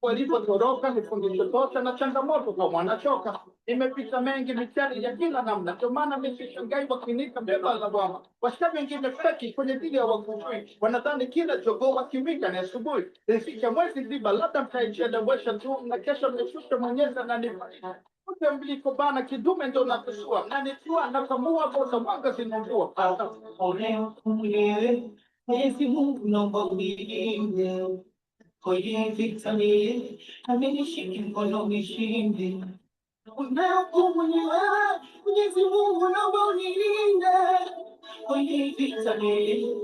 Walipotoroka nifundisho tosha na changamoto kwa wanachoka. Nimepita mengi mitihani ya kila namna, ndio maana mimi sishangai wakiniita beba la bwana. Washikaji wengine feki kwenye dili ya wakujui, wanadhani kila jogoo wakiwika ni asubuhi. Nifika mwezi ziba, labda mtaichelewesha tu, na kesho nishushe Mwenyezi ananifariji. Ute mliko bana kidume ndo natusua, na nitua nakamua bosa mwanga zinungua. Oleo kumwewe, Mwenyezi Mungu naomba unilinde. Kwenye vita milele, nami nishike mkono nishinde. Oleo kumwewe, Mwenyezi Mungu naomba unilinde. Kwenye vita milele,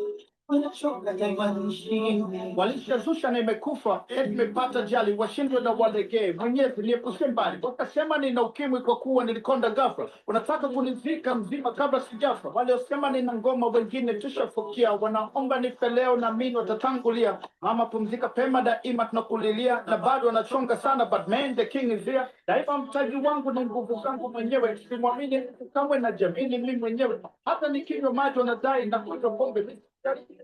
wanachoka daima nishinde. Walishazusha nimekufa, nimepata jali, washindwe na walegee. Mwenyezi niepushe mbali, wakasema nina ukimwi kwa kuwa nilikonda ghafla. Unataka kunizika mzima kabla sijafa. Waliosema nina ngoma wengine tushafukia, wanaomba nife leo na mimi watatangulia. Mama pumzika pema, daima tunakulilia, na bado wanachonga sana, but man the king is here. Daima mtaji wangu ni nguvu zangu mwenyewe, simwamini kamwe na jamini mimi mwenyewe. Hata nikinywa maji wanadai na kunywa pombe.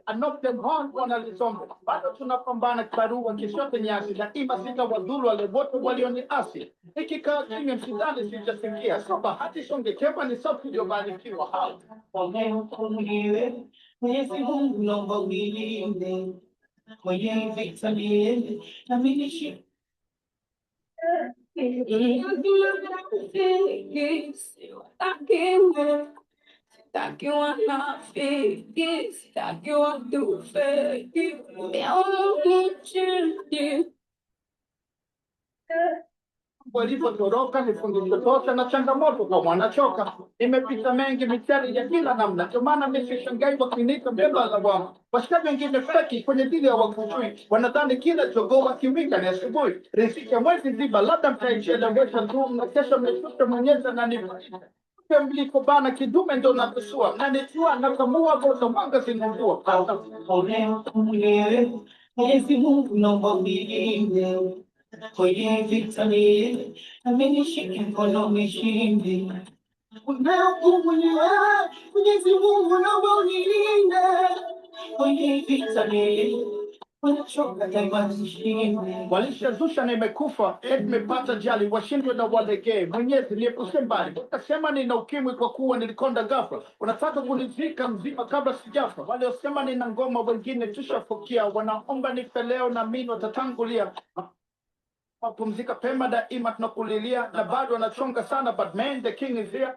I knock them hard wanalisomba, bado tunapambana kibarua kishote nyasi, na ima sita wadhuru wale wote walioniasi. Nikikaa kimya msidhani sijasikia, so bahati songekewa ni sauti iliyobarikiwa. Oleo kumwewe, Mwenyezi Mungu naomba unilinde. Kwenye vita milele, nami nishike. Sitaki wanafiki, sitaki watu feki, mchindi. Walipotoroka nifundisho tosha na changamoto kwa wanachoka. Nimepita mengi mitihani ya kila namna, ndio maana mimi sishangai wakiniita beba la bwana. Washikaji wengine feki kwenye dili ya wakujui, wanadhani kila jogoo wakiwika ni asubuhi. Riziki ya mwezi ziba, labda mtaichelewesha tu, na kesho nishushe Mwenyezi ananifariji. Ute mliko bana kidume ndo natusua, na nitua nakamua bosa mwanga zinungua. Oleo kumwewe, Mwenyezi Mungu naomba unilinde. Kwenye vita milele, nami nishike mkono nishinde. Oleo kumwewe, Mwenyezi Mungu naomba unilinde. Kwenye vita milele, wanachoka daima nishinde. Walishazusha nimekufa, nimepata jali, washindwe na walegee. Mwenyezi niepushe mbali, wakasema nina ukimwi kwa kuwa nilikonda ghafla. Unataka kunizika mzima kabla sijafa. Waliosema nina ngoma wengine tushafukia, wanaomba nife leo na mimi watatangulia. Mapumzika pema, daima tunakulilia, na bado wanachonga sana, but man the king is here.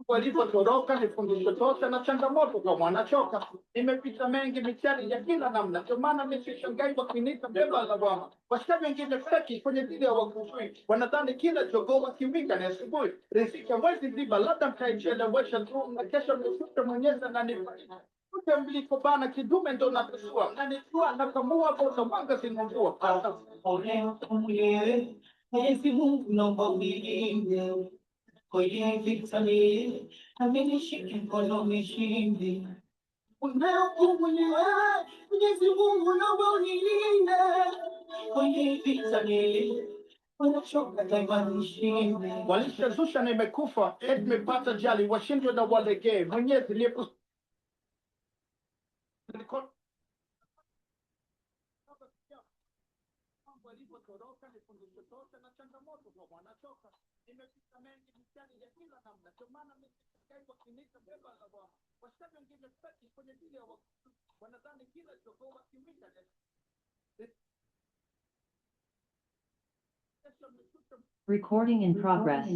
Walipotoroka nifundisho tosha na changamoto kwa wanachoka. Nimepita mengi mitihani ya kila namna, ndio maana mimi sishangai wakiniita beba la bwana. Washikaji wengine feki kwenye dili ya wakujui, wanadhani kila jogoo wakiwika ni asubuhi. Riziki ya mwezi ziba, labda mtaichelewesha tu, na kesho nishushe Mwenyezi ananifariji. Ute mliko bana kidume ndo natusua, na nitua nakamua bosa mwanga zinungua. Oleo kumwewe, Mwenyezi Mungu naomba unilinde. Kwenye vita milele, nami nishike mkono nishinde. Oleo kumwewe, Mwenyezi Mungu naomba unilinde. Kwenye vita milele, wanachoka daima nishinde. Walishazusha nimekufa, nimepata jali, washindwe na walegee. Mwenyezi niepushe. Walipotoroka nifundisho tosha na changamoto kwa wanachoka. Nimepita mengi mitihani ya kila namna, ndio maana mimi sishangai wakiniita beba la bwana. Washikaji wengine feki kwenye dili ya wakujui, wanadhani kila jogoo wakiwika ni Recording in progress.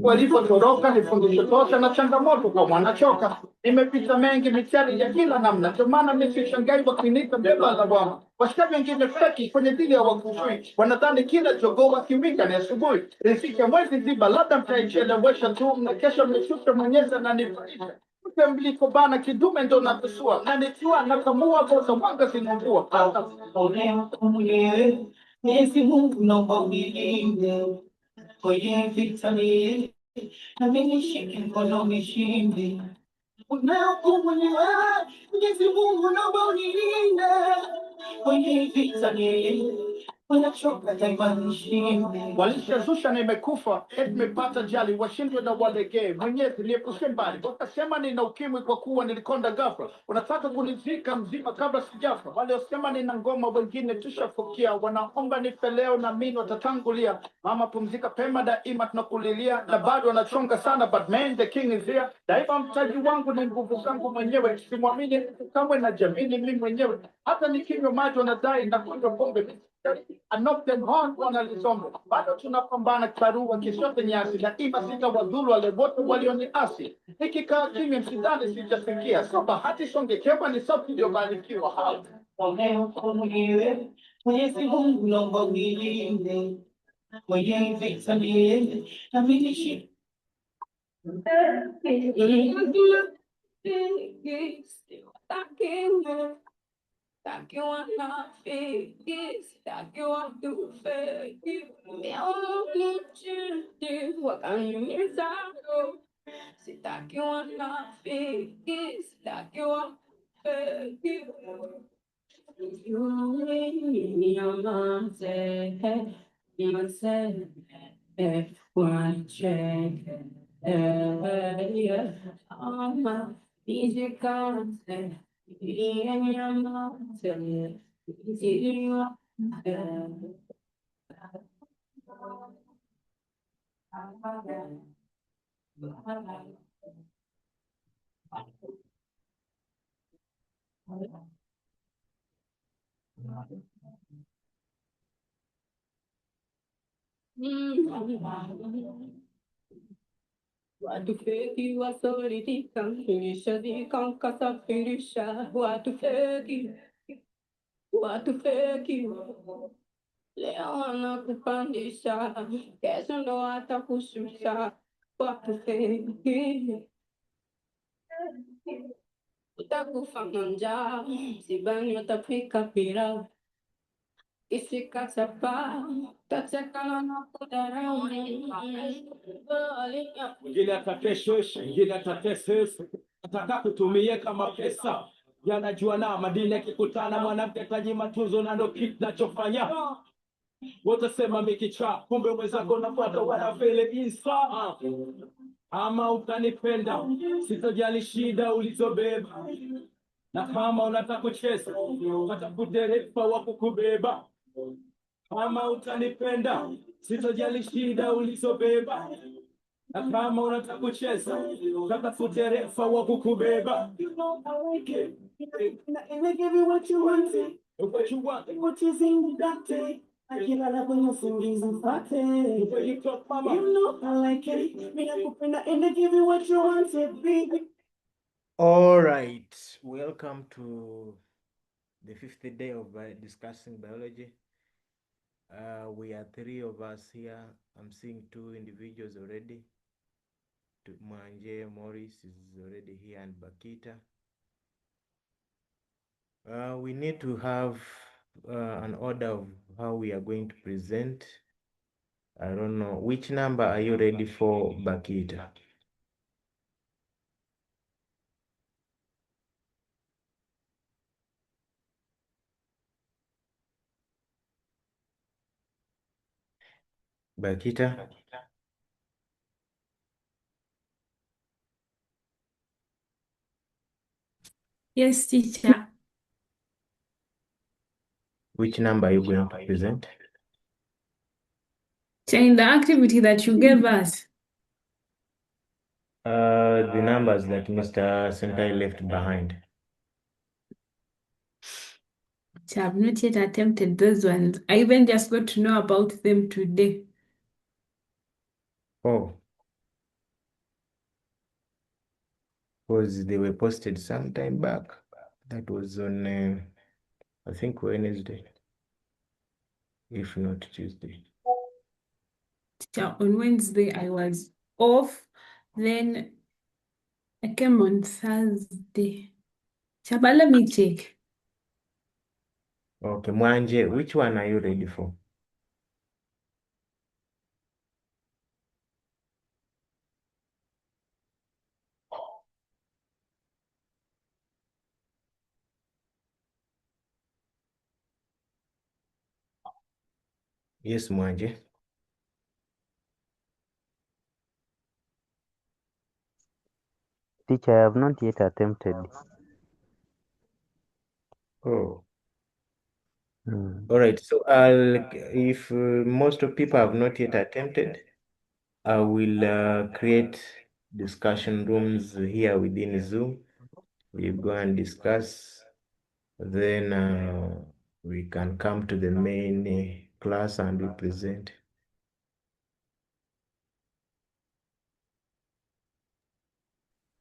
Walipotoroka nifundisho tosha na changamoto kwa wanachoka. Nimepita mengi mitihani ya kila namna, ndio maana mimi sishangai wakiniita beba la bwana. Washikaji wengine feki kwenye dili ya wakujui, wanadhani kila jogoo wakiwika ni asubuhi. Riziki ya mwezi ziba, labda mtaichelewesha tu, na kesho nishushe Mwenyezi ananifariji. mliko bana kidume ndo natusua na nikiwa nakamua bosa mwanga zinaungua Ole mwenyewe, Mwenyezi Mungu naomba unilinde kwenye vita ni nami nishike mkono nishinde. Unaokuwa mwenyewe, Mwenyezi Mungu naomba unilinde kwenye vita ni wanachoka daima nishinde. walishazusha nimekufa eti nimepata jali washindwe na walegee mwenyezi niepushe mbali wakasema nina ukimwi kwa kuwa nilikonda ghafla wanataka kunizika mzima kabla sijafa waliosema nina ngoma wengine tushafukia wanaomba nife leo na mimi watatangulia mama pumzika pema daima tunakulilia na bado wanachonga sana but man the king is here daima mtaji wangu ni nguvu zangu mwenyewe simwamini mtu kamwe na jamini mimi mwenyewe hata nikinywa maji wanadai na kunywa pombe I knock them hard wanalisomba bado tunapambana kibarua kisote nyasi daima sitawadhuru wale wote walioniasi nikikaa kimya msidhani sijasikia so bahati songekewa ni sauti iliyobarikiwa Ole mwenyewe, Mwenyezi Mungu naomba unilinde kwenye vita ni nami nishike. Takiwa na fake, takiwa tu fake. Leo mchindi wakaniumiza roho. Sitakiwa na fake, sitakiwa fake. Watu feki wasoridika, nishadika kasafirisha. Watu feki, leo wanakupandisha, kesho ndo watakushusha. Watu feki, utakufa na njaa, sibani watapika pilau. Isikachapa, tachakana na kudharau. Mwingine atakeshesha, mwingine atatesesa, ataka kutumie kama pesa. Yanajua na madini yakikutana mwanamke taji matunzo na ndo kinachofanya. Wote sema mikicha, kumbe mwenzako nafuata wanafele insa. Ama utanipenda, sitojali shida ulizobeba. Na kama unataka kucheza, watafute refa wa kukubeba. Kama utanipenda, sitojali shida ulizobeba. Na kama unataka kucheza, watafute refa wa kukubeba. And I give you what you want, What you want, what you think that day. Akilala kwenye usingizi mpate. when you talk mama. You know I like it. Mimi nakupenda and I give you what you want, baby. All right, welcome to the 50th day of discussing biology. We are 3 of us here. I'm seeing 2 individuals already. Mwanje Morris is already here and Bakita. We need to have an order of how we are going to present. I don't know. Which number are you ready for, Bakita? Bakita? Yes, teacher. Which number are you going to present? In the activity that you gave us. The numbers that Mr. Sentai left behind. I have not yet attempted those ones. I even just got to know about them today. Oh. Because they were posted some time back. That was on, I think, Wednesday. If not Tuesday. Teacher, on Wednesday I was off. Then I came on Thursday. Chaba, let me check. Okay, Mwanje, which one are you ready for? Yes, Mwanje. Teacher, I have not yet attempted. Oh, Mm. all right. So if most of people have not yet attempted, I will create discussion rooms here within Zoom. We go and discuss. Then we can come to the main class and we present.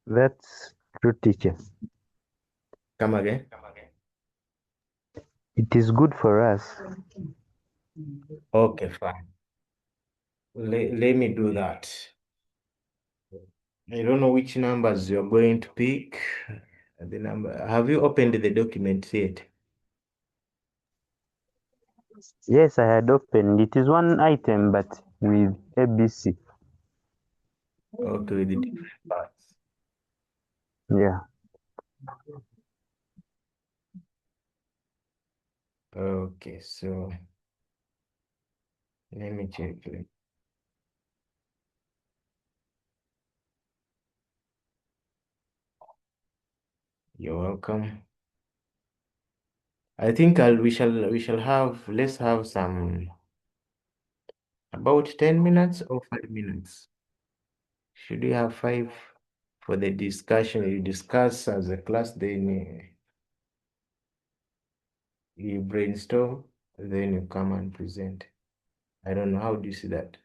That's true, teacher. Come again? It is good for us. Okay, fine. Let me do that. I don't know which numbers you're going to pick. The number. Have you opened the document yet? Yes, I had opened. It is one item, but with ABC. Okay, with the different parts. Yeah. Okay, so let me check. You're welcome. I think we shall have, let's have some about 10 minutes or 5 minutes. Should we have 5 for the discussion? You discuss as a class, then you brainstorm, then you come and present. I don't know, how do you see that?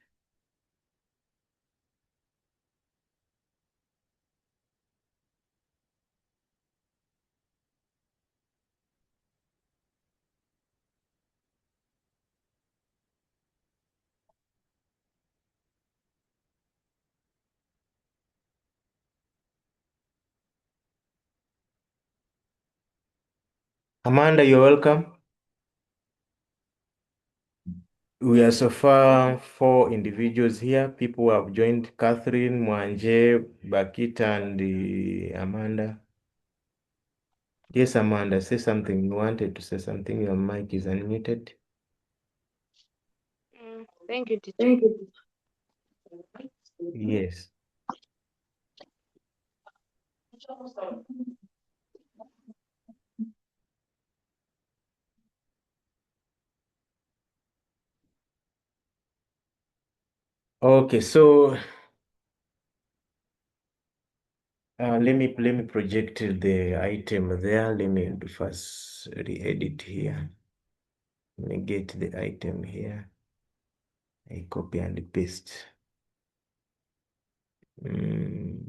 Amanda, you're welcome. We are so far 4 individuals here. People who have joined: Catherine, Mwanje, Bakita, and Amanda. Yes, Amanda, say something. You wanted to say something. Your mic is unmuted. Thank you, teacher. Yes. Okay, so let me project the item there. Let me first re-edit here. Let me get the item here. I copy and paste. Mm.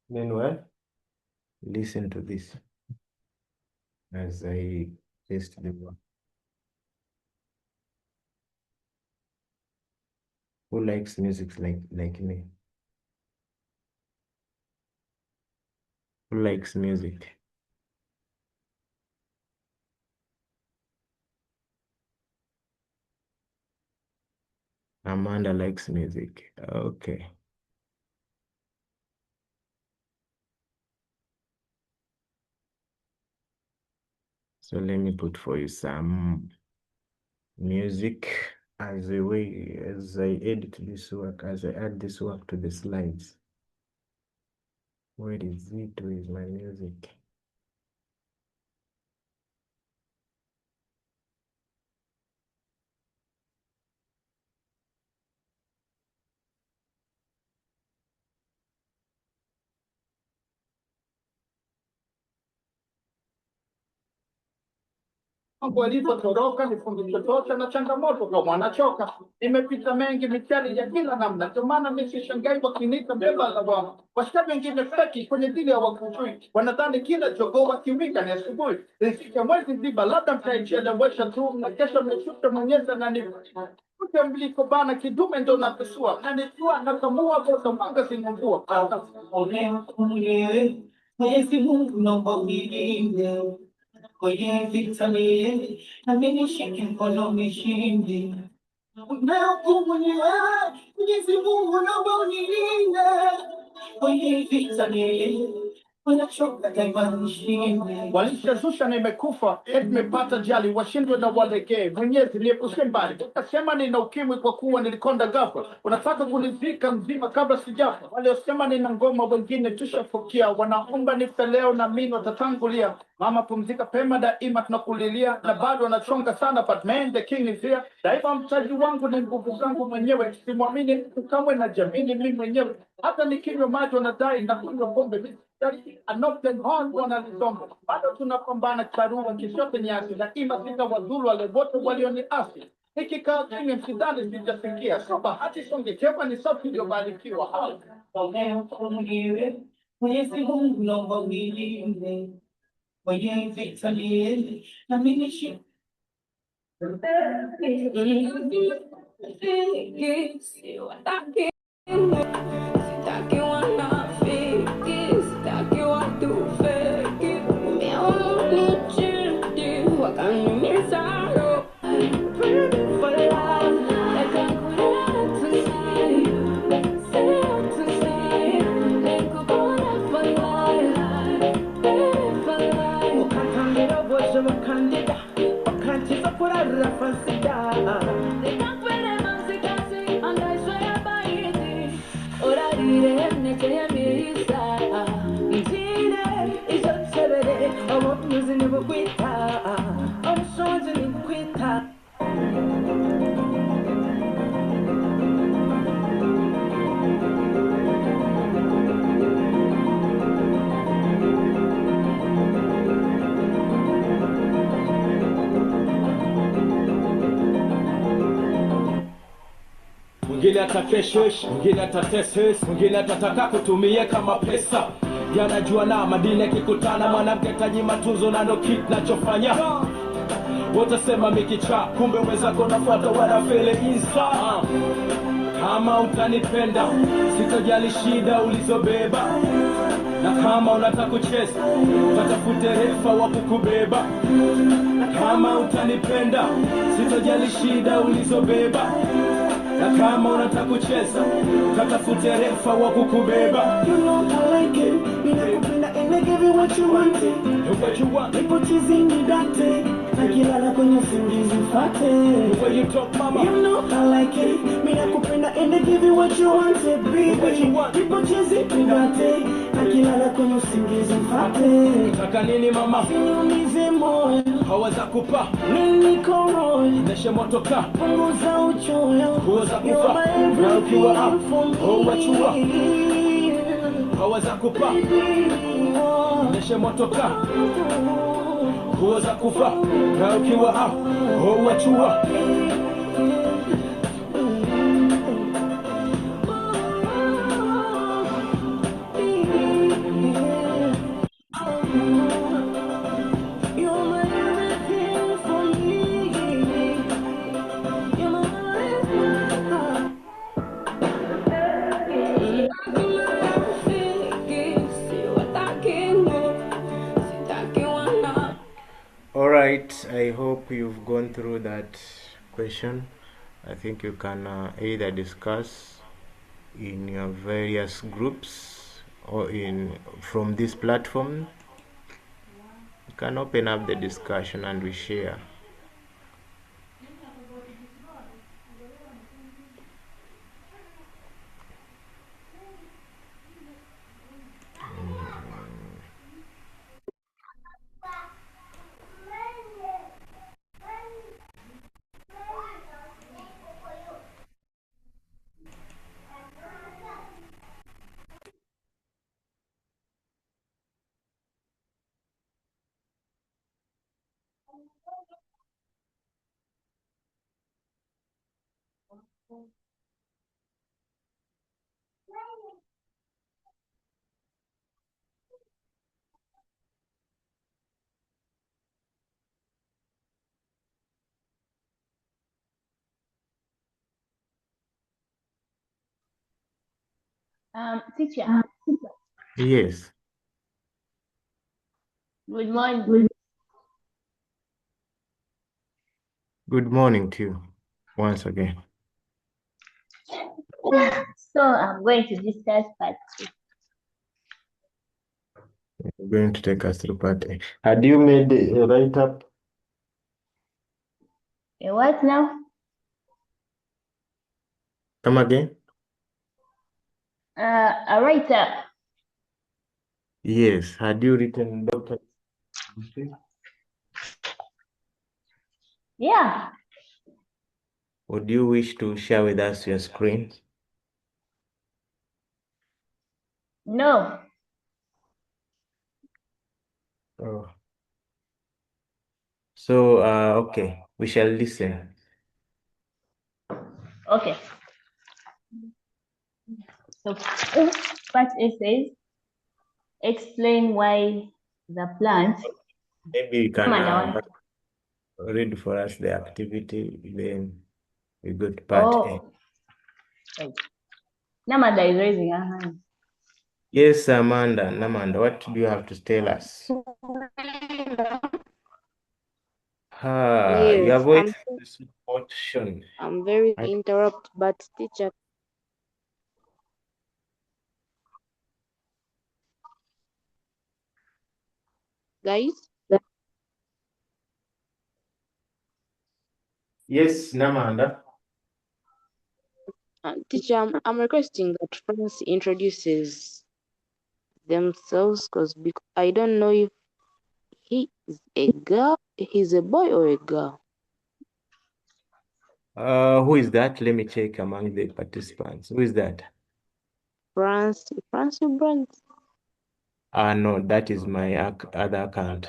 Meanwhile, listen to this as I paste the word. Who likes music like me? Who likes music? Amanda likes music. Okay. So let me put for you some music as a way, as I edit this work, as I add this work to the slides. Where is it? Where is my music? Mungu alipotoroka ni fundisho tosha na changamoto kwa mwanachoka. Nimepita mengi mitihani ya kila namna, ndio maana mimi sishangai wakiniita beba lawama. Washikaji wengine feki kwenye dili ya wakujui, wanadhani kila jogoo wakiwika ni asubuhi. Nifika mwezi mzima, labda mtaichelewesha tu, na kesho mnishusha Mwenyezi ananivuta. Kuta mliko bana kidume ndo napesua, na nijua nakamua bosa mwanga sinungua. Mwenyezi Mungu naomba unilinde kwenye vita milele, na mimi nishike mkono nishinde. Mwenyezi Mungu naomba unilinde kwenye vita milele, wanachoka daima nishinde. Walishashusha nimekufa, nimepata jali, washindwe na walegee. Mwenyezi niepushe mbali, utasema nina ukimwi kwa kuwa nilikonda ghafla. Unataka kunizika mzima kabla sijafa. Waliosema nina ngoma wengine tushafukia, wanaomba nife leo na mimi watatangulia. Mama pumzika pema, daima tunakulilia, na bado wanachonga sana, but man the king is here. Daima mtaji wangu ni nguvu zangu mwenyewe, simwamini mtu kamwe na jamini mimi mwenyewe. Hata nikinywa maji wanadai na kunywa pombe. Anopten hon wanalizomba, bado tunapambana charua kishote nyasi, lakini sita wadhulu wale wote walioniasi. Nikikaa chini msidhani sijasikia, so bahati songekewa ni sauti iliyobarikiwa. Mwenyezi Mungu naomba unilinde kwenye vita milele, na mimi nishike Sitaki wanafiki, sitaki watu feki, umenichiti wakaniumiza roho. For love, like I'm gonna to say, nikukona for life, for life. ukatambira bwose mukandida ukantiza kurarira fasida. Mwingine atakeshesh, mwingine atateses, mwingine atataka kutumie kama pesa. Yanajua na madini yakikutana, mwanamke taji matunzo na ndo kinachofanya. Watasema mikicha, kumbe wenzako nafuata wanafele insa. Kama utanipenda, sitojali shida ulizobeba. Na kama unataka kucheza, watafute refa wa kukubeba. Na kama utanipenda, sitojali shida ulizobeba. Na kama unataka kucheza, katafute refa wa kukubeba. You know I like it, ninakupenda and I give you what you want it. What you want, Nipo chizini date, nakilala kwenye usingizi mfate. where you talk mama. You know I like it, ninakupenda and I give you what you want it, baby. What you want. Nipo chizini date, nakilala kwenye usingizi mfate. Taka nini mama, Niumize moyo, hawaza kupa. nini koroyo, Neshe motoka, punguza uchoyo. huoza You kufa. are my Na ukiwa up, everything for oh what you want, me. hawaza kupa. Neshe motoka, huoza kufa. Na ukiwa up, oh what you want. You're my everything for me. You're my life. All right, I hope you've gone through that question. I think you can either discuss in your various groups or in from this platform. You can open up the discussion and we share. Teacher, Yes. good morning. Good morning to you once again. So I'm going to discuss part two. You're going to take us through part A. Had you made a write-up? What now? Come again? A write-up. Yes. Had you written Dr. Yeah. Would you wish to share with us your screen? No. Oh. So, okay, we shall listen. Okay. So part A says, explain why the plant. Maybe you can Amanda, read for us the activity, then we go to part A. oh, right. Namanda is raising her hand. Yes, Amanda, what do you have to tell us? Your Yes, voice is not shown. I'm very I- interrupt, but teacher, guys, Yes, Namanda. teacher, I'm requesting that France introduces themselves because I don't know if he is a girl, he's a boy or a girl. Who is that? Let me check among the participants. Who is that? France Brand. No, that is my other account.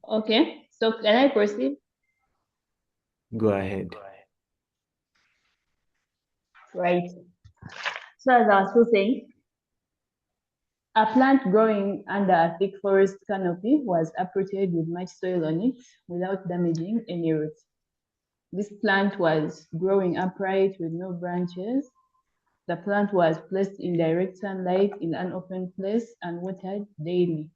Okay, so can I proceed? Go ahead. Right. So as I was still saying, a plant growing under a thick forest canopy was uprooted with much soil on it without damaging any roots. This plant was growing upright with no branches. The plant was placed in direct sunlight in an open place and watered daily.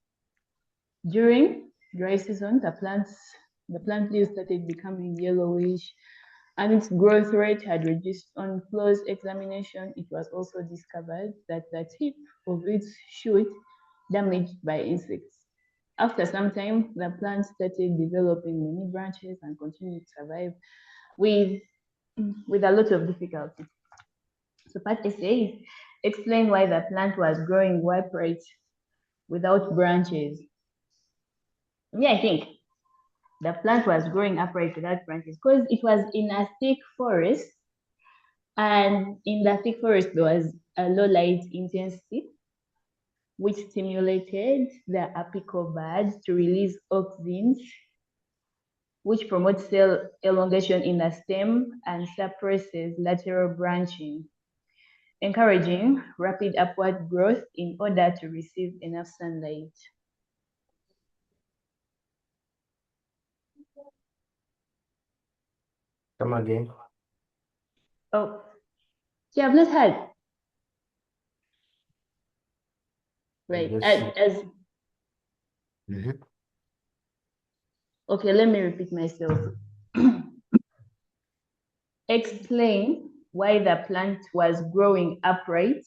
During dry season, the plant leaves started becoming yellowish and its growth rate had reduced. On close examination, it was also discovered that the tip of its shoot damaged by insects. After some time, the plant started developing many branches and continued to survive with a lot of difficulty. So part A says, explain why the plant was growing upright without branches. Yeah, I think the plant was growing upright without branches because it was in a thick forest, and in the thick forest there was a low light intensity which stimulated the apical buds to release auxins, which promotes cell elongation in the stem and suppresses lateral branching. encouraging rapid upward growth in order to receive enough sunlight. Come again. Oh, you have not heard. Right. Just As Mhm. okay, let me repeat myself. Explain why the plant was growing upright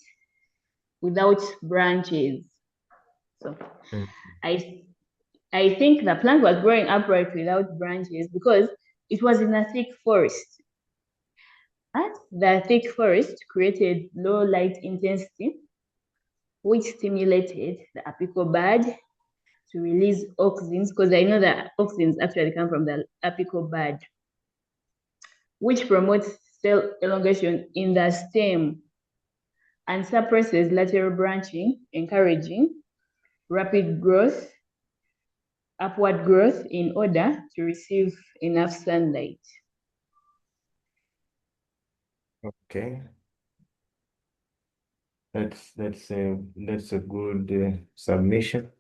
without branches. So Mm. I think the plant was growing upright without branches because it was in a thick forest. And the thick forest created low light intensity, which stimulated the apical bud to release auxins, because I know that auxins actually come from the apical bud, which promotes cell elongation in the stem and suppresses lateral branching, encouraging rapid growth, upward growth in order to receive enough sunlight. Okay. That's a good submission.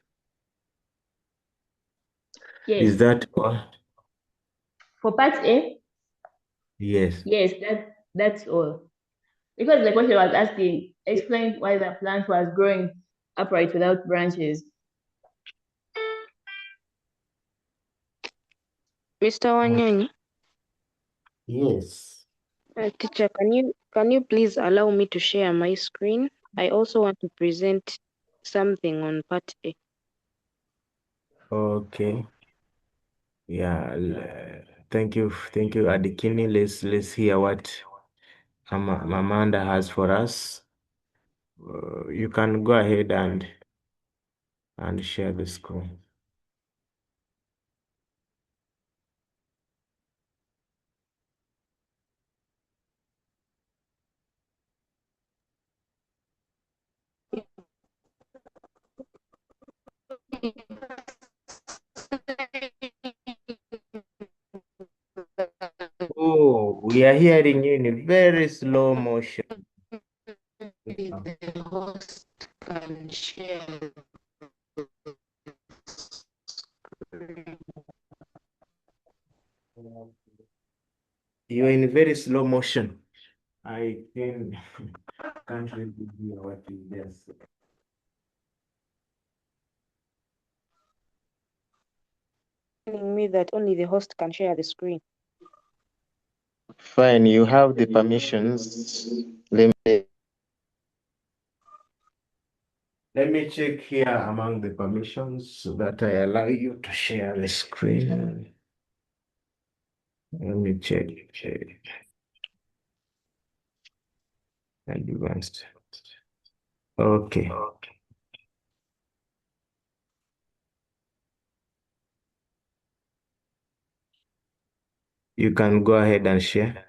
Yes. Is that all? For part A, Yes. yes, that's all. Because the question was asking, explain why the plant was growing upright without branches. Mr. Wanyonyi, Yes. teacher, can you please allow me to share my screen? I also want to present something on part A. Okay. Yeah. Thank you, Adikini. Let's hear what Amanda has for us. You can go ahead and share the screen. Oh, we are hearing you in a very slow motion. The host can share. You're in very slow motion. I can't really hear what you just said. Telling me that only the host can share the screen. Fine, you have the permissions. Let me check here among the permissions so that I allow you to share the screen. Let me check. Advanced. Okay. You can go ahead and share.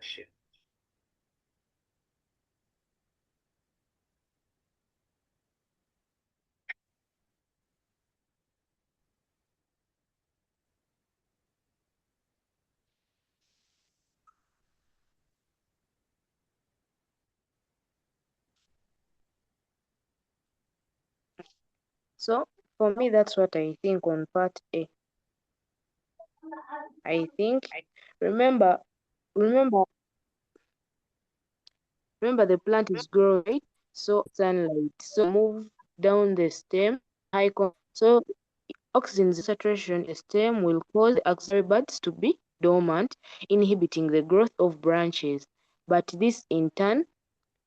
So for me, that's what I think on part A. I think, remember the plant is growing, right? So sunlight. So move down the stem, so oxygen saturation in the stem will cause the axillary buds to be dormant, inhibiting the growth of branches. But this in turn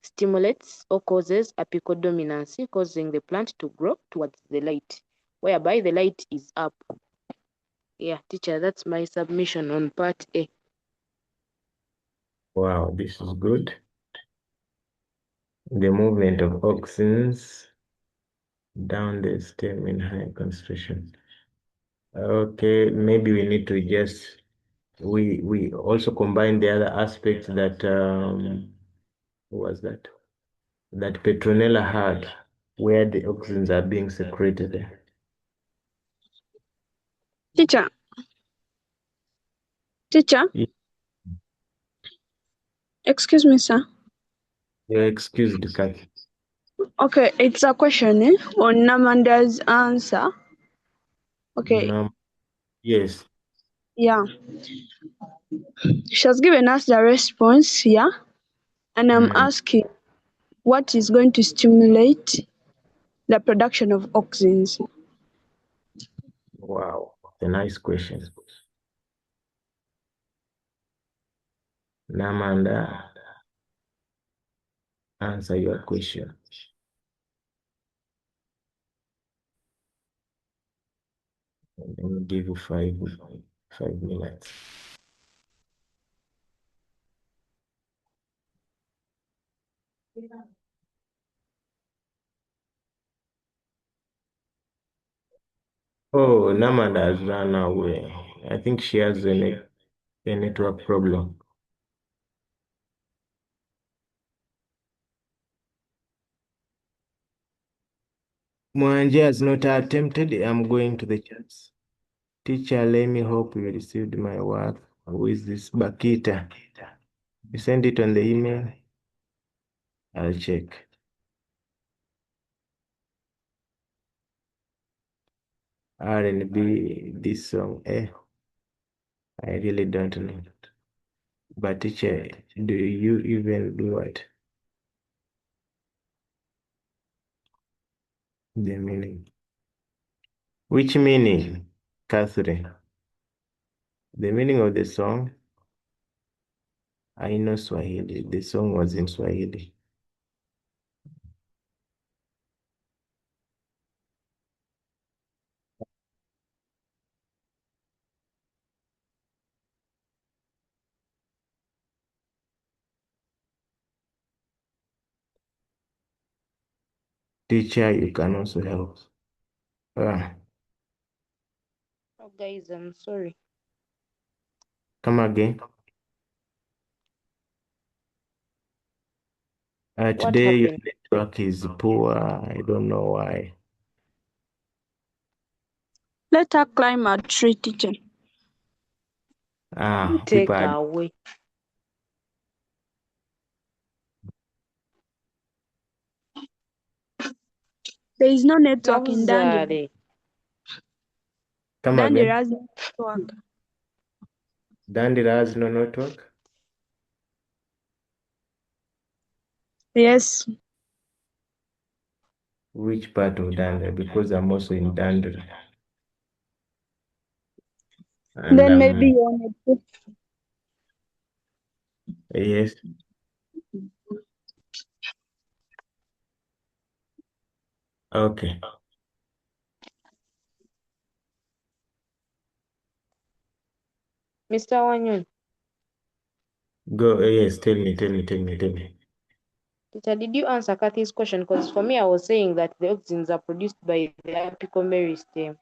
stimulates or causes apical dominancy, causing the plant to grow towards the light, whereby the light is up. Yeah, teacher, that's my submission on part A. Wow, this is good. The movement of auxins down the stem in high concentration. Okay, maybe we need to just we also combine the other aspects that what was that? That Petronella had, where the auxins are being secreted. Teacher, Yeah. excuse me, sir. You're excused, Kathy. Okay, it's a question on Namanda's answer. Okay, No. Yes. yeah. She has given us the response, yeah. And I'm asking what is going to stimulate the production of auxins? Wow. It's a nice question. Namanda, answer your question. Let me give you 5 minutes. Oh, Namanda has run away. I think she has a network problem. Mwanje has not attempted. I'm going to the chats. Teacher, let me hope you received my work. Who is this Bakita? You send it on the email. I'll check. R&B, this song, I really don't know. But teacher, do you even do what? The meaning. Which meaning, Catherine? The meaning of the song? I know Swahili. The song was in Swahili. Teacher, you can also help. Oh, guys, I'm sorry. Come again. What Today your happened? network is poor. I don't know why. Let her climb a tree, teacher. Take People her are away. There is no network in Dandira. Nabuzaale. come Dandira again. has no network. Dandira has no network. Yes. Which part of Dandira? Because I'm also in Dandira. And Then maybe your network. yes. Okay. Mr. Wanyun, Go. Yes. Tell me. teacher, did you answer Kathy's question? Because for me, I was saying that the auxins are produced by the apical meristem.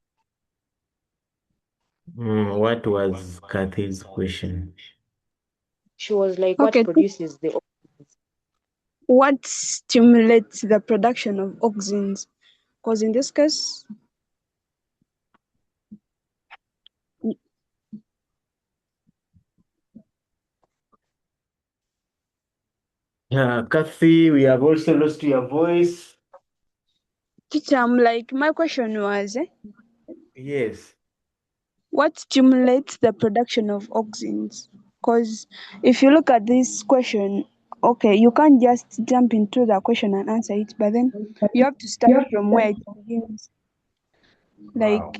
What was Kathy's question? She was like, Okay, what produces the auxins? what stimulates the production of auxins? Because in this case, Kathy, we have also lost your voice. teacher, my question was, Yes. what stimulates the production of auxins? Because if you look at this question, okay, you can't just jump into the question and answer it, but then you have to start from where it begins. Like Wow.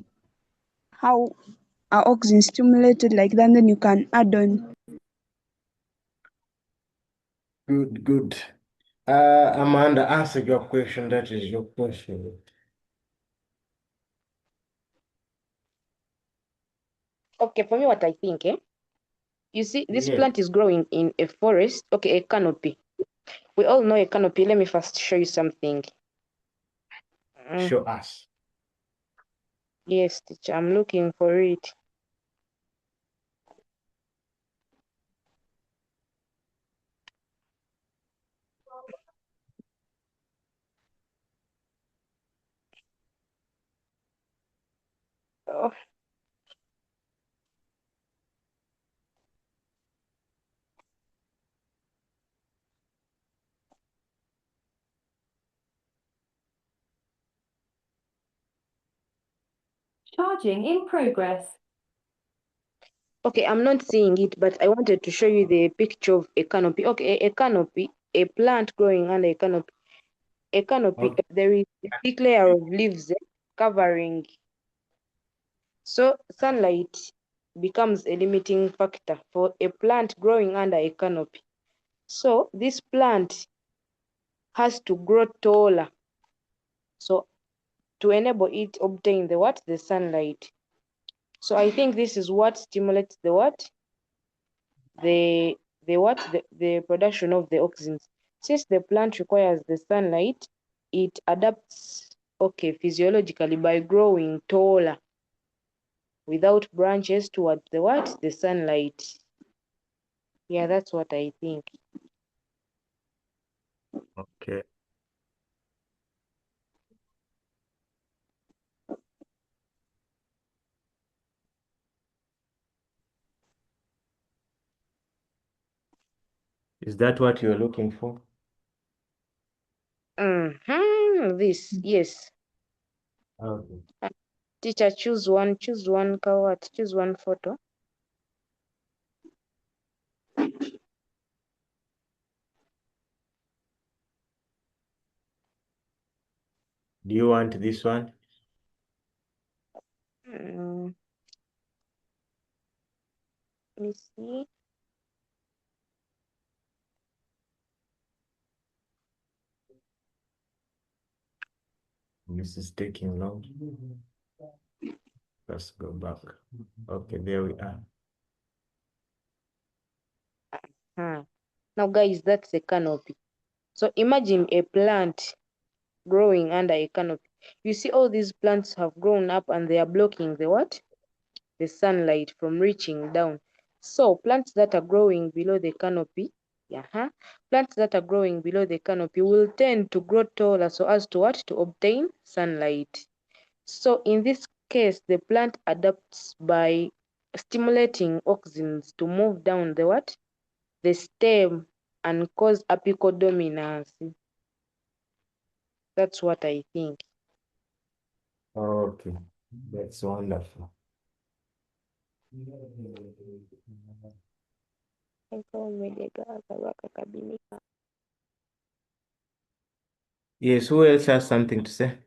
how are auxins stimulated like that, and then you can add on. Good. Amanda, answer your question. That is your question. Okay, for me, what I think, you see, this Yes. plant is growing in a forest. Okay, a canopy. We all know a canopy. Let me first show you something. Show us. Yes, teacher, I'm looking for it. Oh. Charging in progress. Okay, I'm not seeing it, but I wanted to show you the picture of a canopy. Okay, a canopy, a plant growing under a canopy. A canopy, Okay. there is a thick layer of leaves covering. So sunlight becomes a limiting factor for a plant growing under a canopy. So this plant has to grow taller. So to enable it obtain the what? The sunlight. So I think this is what stimulates the what? The production of the oxygen. Since the plant requires the sunlight, it adapts physiologically by growing taller without branches towards the what? The sunlight. Yeah, that's what I think. Okay. Is that what you're looking for? This, yes. Okay. Teacher, choose one, Kawat, choose one photo. Do you want this one? Mm, let me see. This is taking long. Let's go back. Okay, there we are. Now, guys, that's a canopy. So imagine a plant growing under a canopy. You see all these plants have grown up and they are blocking the what? The sunlight from reaching down. So plants that are growing below the canopy, plants that are growing below the canopy will tend to grow taller so as to what? To obtain sunlight. So in this case, the plant adapts by stimulating auxins to move down the what? The stem and cause apical dominance. That's what I think. Okay, that's wonderful. Yes, who else has something to say?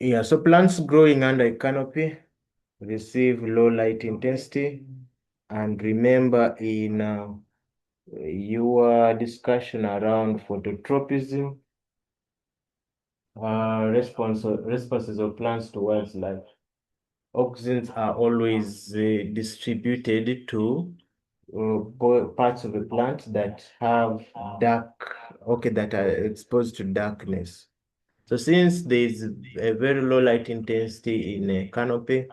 Yeah, so plants growing under a canopy receive low light intensity. And remember in your discussion around phototropism, responses of plants towards light, oxygens are always distributed to parts of the plant that have that are exposed to darkness. So since there is a very low light intensity in a canopy,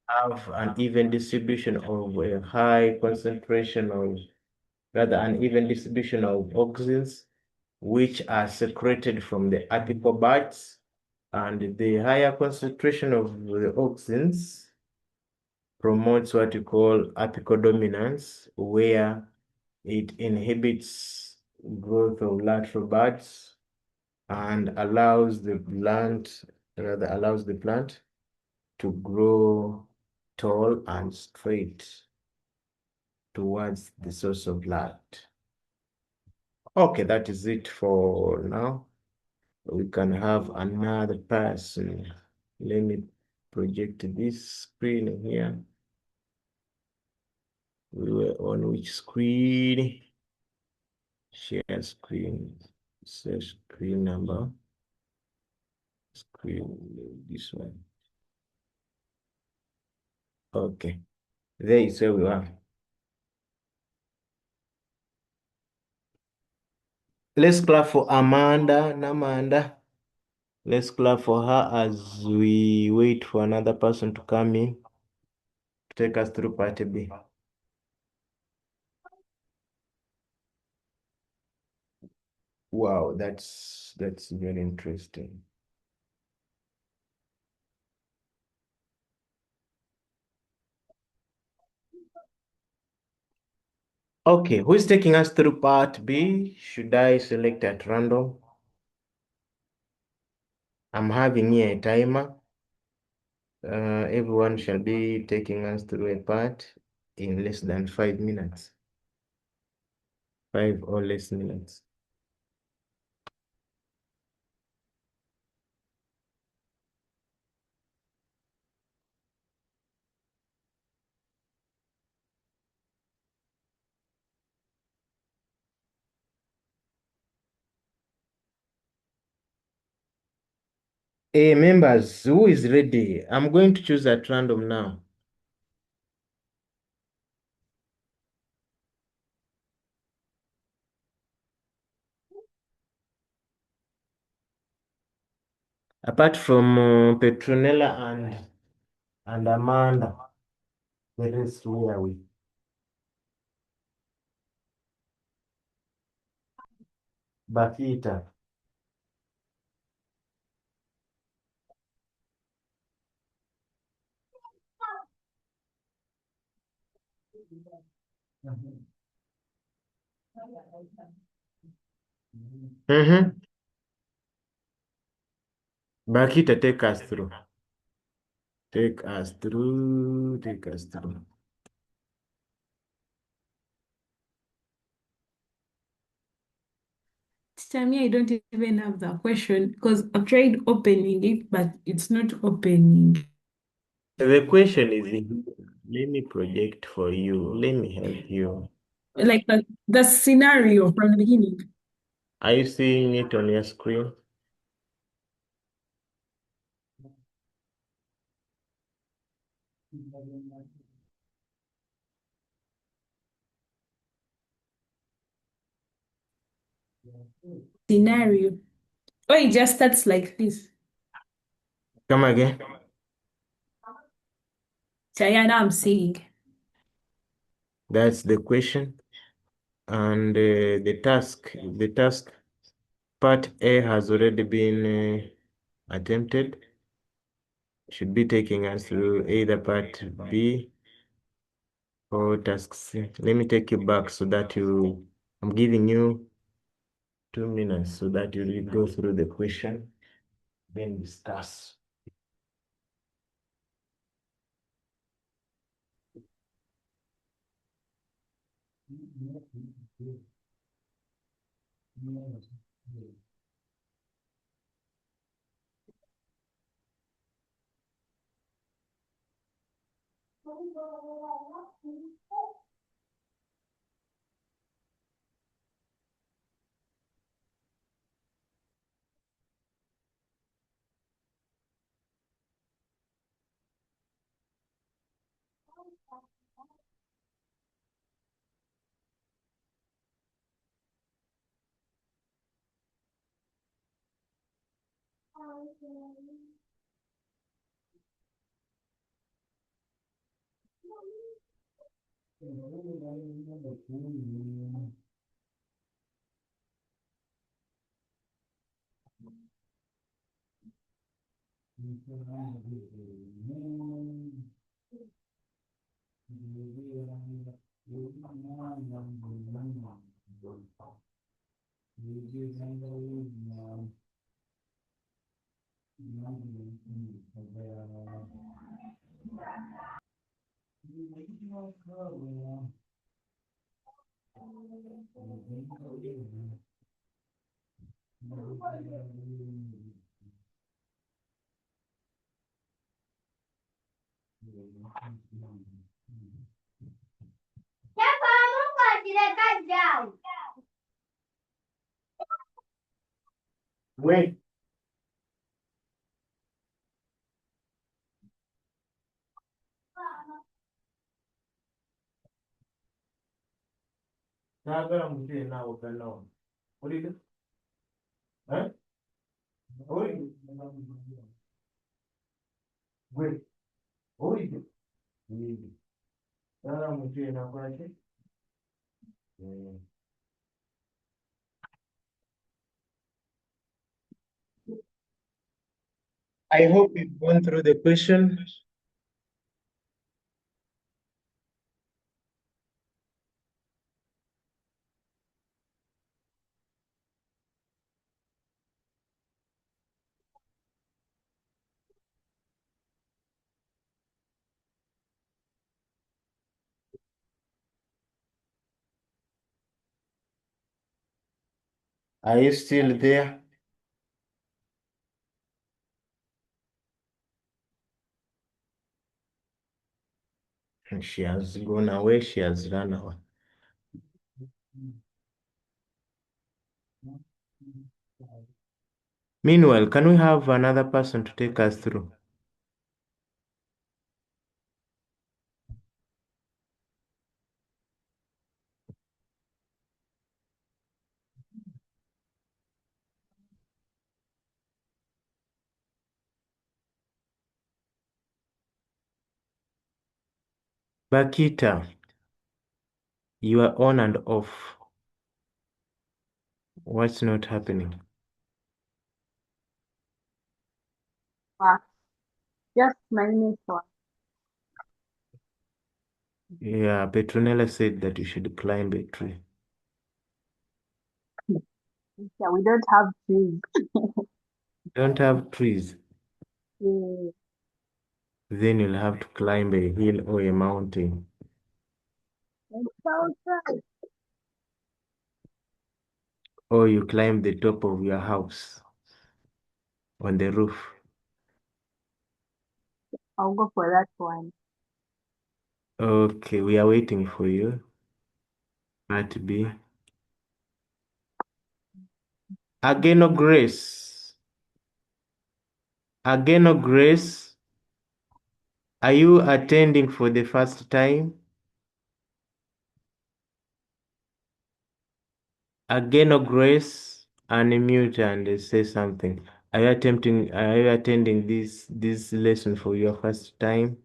have an even distribution of a high concentration of, rather uneven distribution of oxygens, which are secreted from the apical buds, and the higher concentration of the oxygens promotes what you call apical dominance, where it inhibits growth of lateral buds and allows the plant to grow tall and straight towards the source of light. Okay, that is it for now. We can have another person. Let me project this screen here. We were on which screen? Share screen. Say screen number. Screen, this one. Okay, there is where we are. Let's clap for Namanda. Let's clap for her as we wait for another person to come in to take us through part B. Wow, that's very interesting. Okay, who is taking us through part B? Should I select at random? I'm having here a timer. Everyone shall be taking us through a part in less than 5 minutes. 5 or less minutes. Hey, members, who is ready? I'm going to choose at random now. Apart from Petronella and Amanda, the rest, where are we? Bakita. Mm-hmm. Bakita, take us through. Take us through. Take us through. Teacher, me, I don't even have the question because I've tried opening it, but it's not opening. The question is, let me project for you. Let me help you. Like the scenario from the beginning. Are you seeing it on your screen? Scenario. Oh, it just starts like this. Come again. Chayana, I'm seeing. That's the question. And the task part A has already been attempted. Should be taking us through either part B or task C. Let me take you back so that I'm giving you 2 minutes so that you will go through the question, then discuss. Wait. Nagara mzee nao kanao. Ulide? Eh? Ulide? Wait. Ulide? Ulide. Nagara mzee na kwaje? I hope you've gone through the question. Are you still there? She has gone away. She has run away. Meanwhile, can we have another person to take us through? Bakita, you are on and off. What's not happening? Just my network. Yeah, Petronella said that you should climb a tree. Yeah, we don't have trees. Don't have trees. Yeah. Then you'll have to climb a hill or a mountain. It's outside. Or you climb the top of your house on the roof. I'll go for that one. Okay, we are waiting for you. Part B. Ageno Grace. Ageno Grace, are you attending for the first time? Ageno Grace, unmute and say something. Are you attending this lesson for your first time?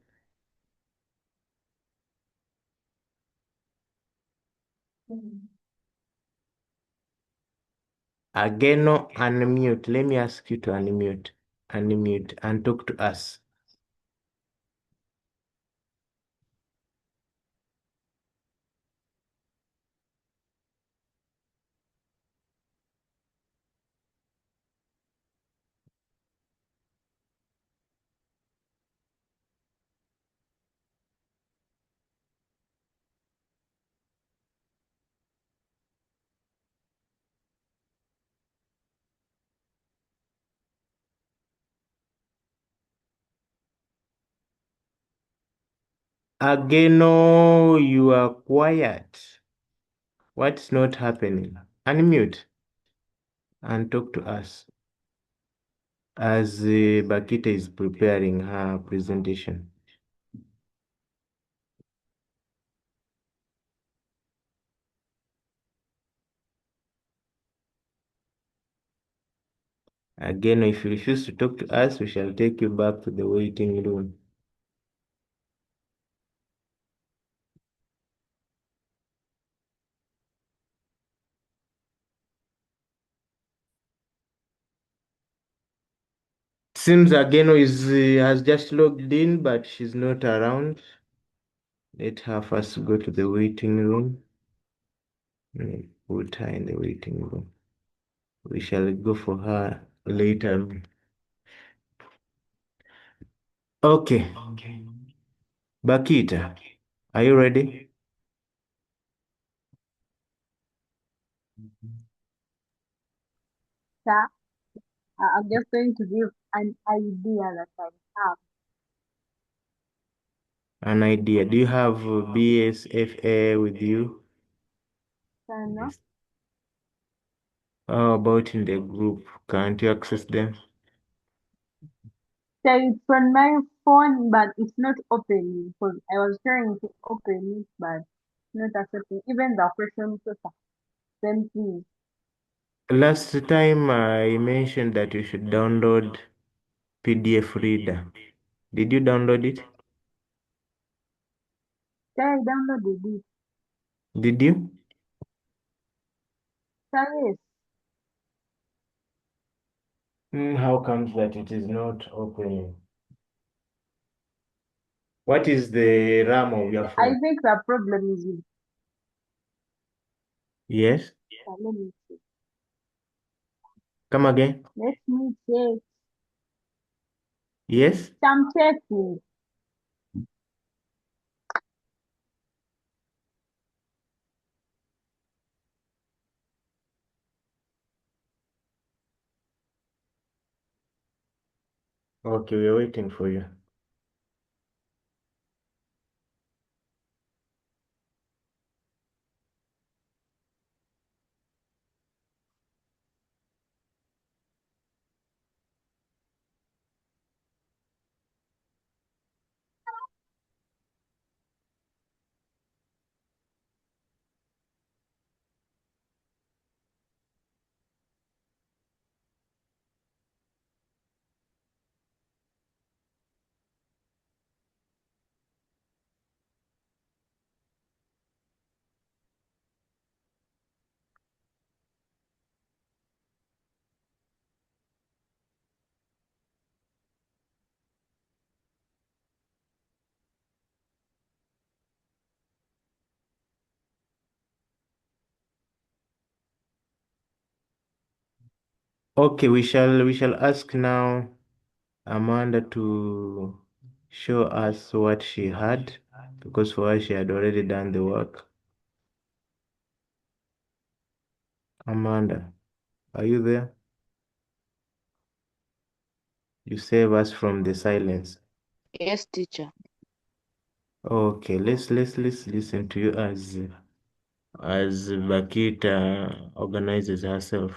Ageno, unmute. Let me ask you to unmute. Unmute and talk to us. Ageno, you are quiet. What's not happening? Unmute and talk to us as Bakita is preparing her presentation. Again, if you refuse to talk to us, we shall take you back to the waiting room. Seems Ageno has just logged in, but she's not around. Let her first go to the waiting room. Put her in the waiting room. We shall go for her later. Okay. Bakita, are you ready? Sir, I'm just going to give an idea that I have. An idea. Do you have BSFA with you? Sir, no? How about in the group? Can't you access them? So it's on my phone, but it's not opening because I was trying to open it, but it's not accepting. Even the question paper. Then please. Last time I mentioned that you should download PDF Reader. Did you download it? Sir, I downloaded it. Did you? Sir, yes. How comes that it is not opening? What is the RAM of your I phone? think the problem is with. Yes? Let me see. Come again? Let me check. Yes? I'm checking. Okay, we're waiting for you. Okay, we shall ask now Amanda to show us what she had, because for her she had already done the work. Amanda, are you there? You save us from the silence. Yes, teacher. Okay, let's listen to you as Bakita organizes herself.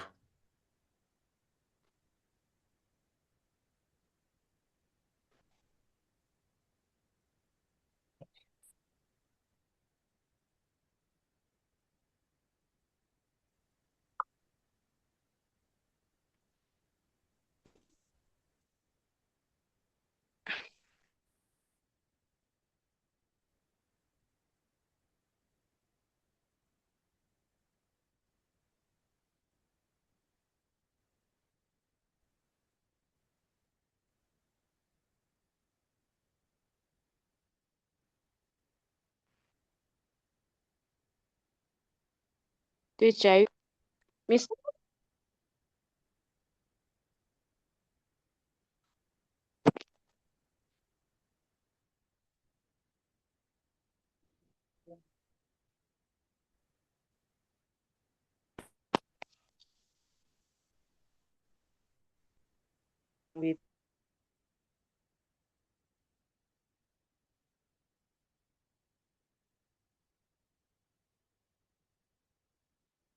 Teacher, Miss with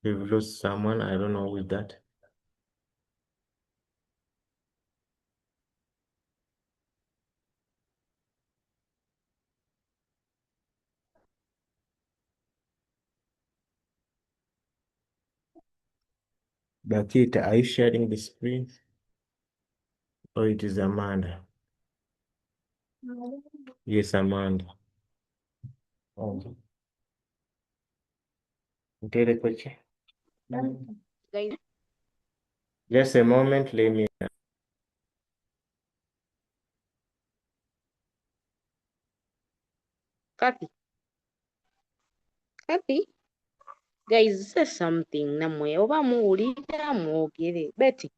We've lost someone, I don't know with that. Bakita, are you sharing the screen? Or it is Amanda? Yes, Amanda. Oh. Ntele koche. guys. Just a moment, let me. Kathy. Kathy. Guys, say something namwe oba muwulira mwogere. Betty.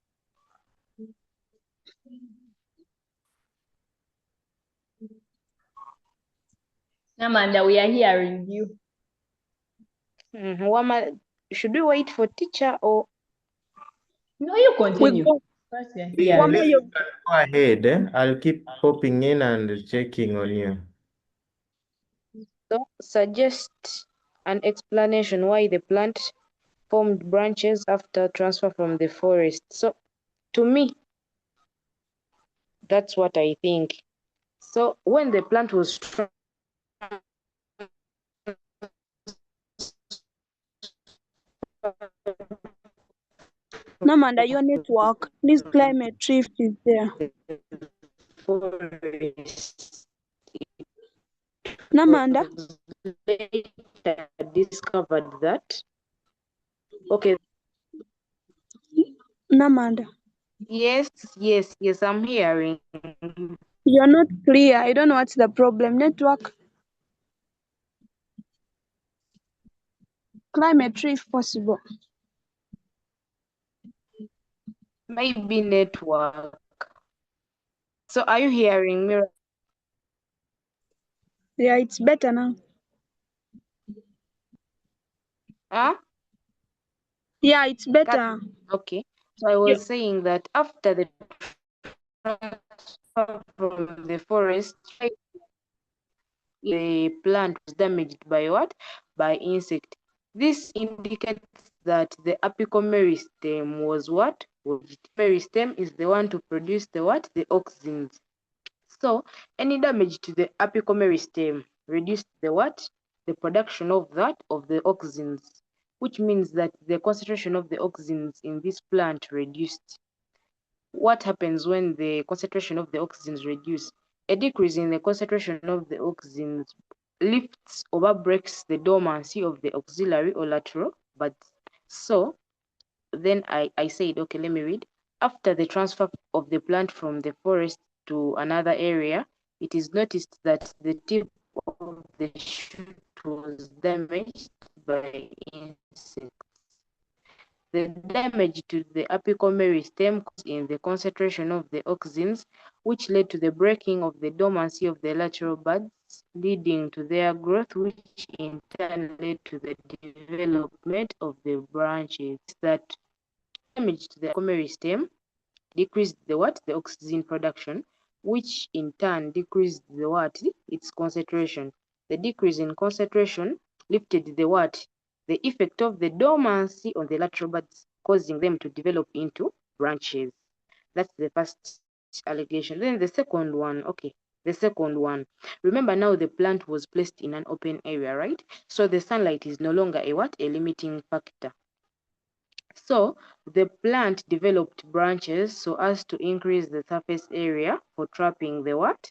Amanda, we are hearing you. Should we wait for teacher or No, you We continue. go. First, we are Yeah, hearing. let's go ahead. I'll keep popping in and checking on you. so suggest an explanation why the plant formed branches after transfer from the forest. So to me, that's what I think. So when the plant was Namanda, your network. Please climate shift is there. forest, Namanda, later discovered that. Okay. Namanda, Yes, I'm hearing. you're not clear. I don't know what's the problem. Network. Climate if possible. Maybe network. So are you hearing me? Yeah, it's better now. Huh? Yeah, it's better. Okay. So I was saying that after the from the forest, the plant was damaged by what? By insect. This indicates that the apical meristem was what? Meristem is the one to produce the what? The auxins. So any damage to the apical meristem reduced the what? The production of that of the auxins, which means that the concentration of the auxins in this plant reduced. What happens when the concentration of the auxins reduce? A decrease in the concentration of the auxins lifts or breaks the dormancy of the auxiliary or lateral buds. So then I said, okay, let me read. After the transfer of the plant from the forest to another area, it is noticed that the tip of the shoot was damaged by insects. The damage to the apical meristem caused in the concentration of the auxins, which led to the breaking of the dormancy of the lateral buds, leading to their growth, which in turn led to the development of the branches. That damage to the apical meristem decreased the what? The oxygen production, which in turn decreased the what? Its concentration. The decrease in concentration lifted the what? The effect of the dormancy on the lateral buds, causing them to develop into branches. That's the first allegation. Then the second one, okay. The second one. Remember now the plant was placed in an open area, right? So the sunlight is no longer a what? A limiting factor. So the plant developed branches so as to increase the surface area for trapping the what?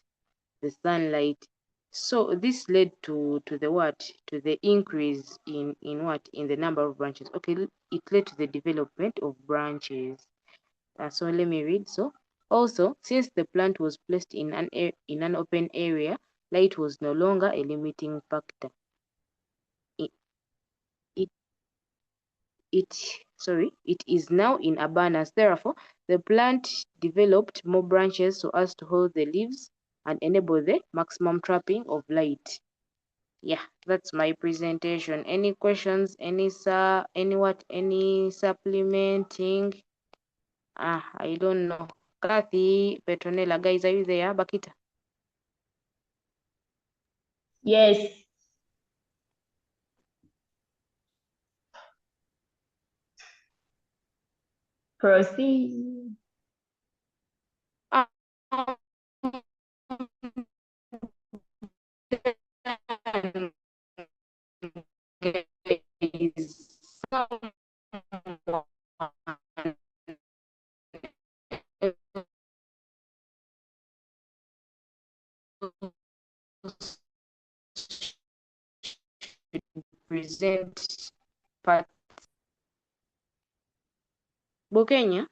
The sunlight. So this led to the what? To the increase in what? In the number of branches. Okay, it led to the development of branches. So let me read. So also, since the plant was placed in an open area, light was no longer a limiting factor. It is now in abundance. Therefore, the plant developed more branches so as to hold the leaves and enable the maximum trapping of light. Yeah, that's my presentation. Any questions? Any supplementing? I don't know. Kathy, Petronella, guys, are you there? Bakita. Yes. Proceed. Present part. Bukenya.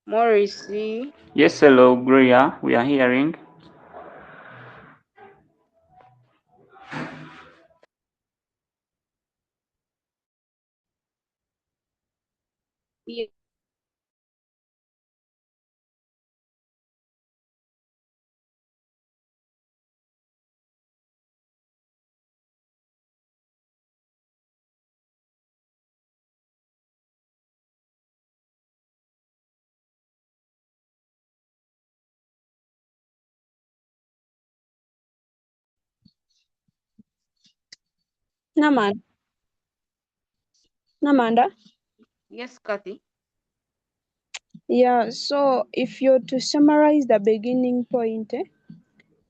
Morrissey. Yes, hello, Gloria. We are hearing. Yeah. Namanda? Yes, Kathy. Yeah, so if you're to summarize the beginning point,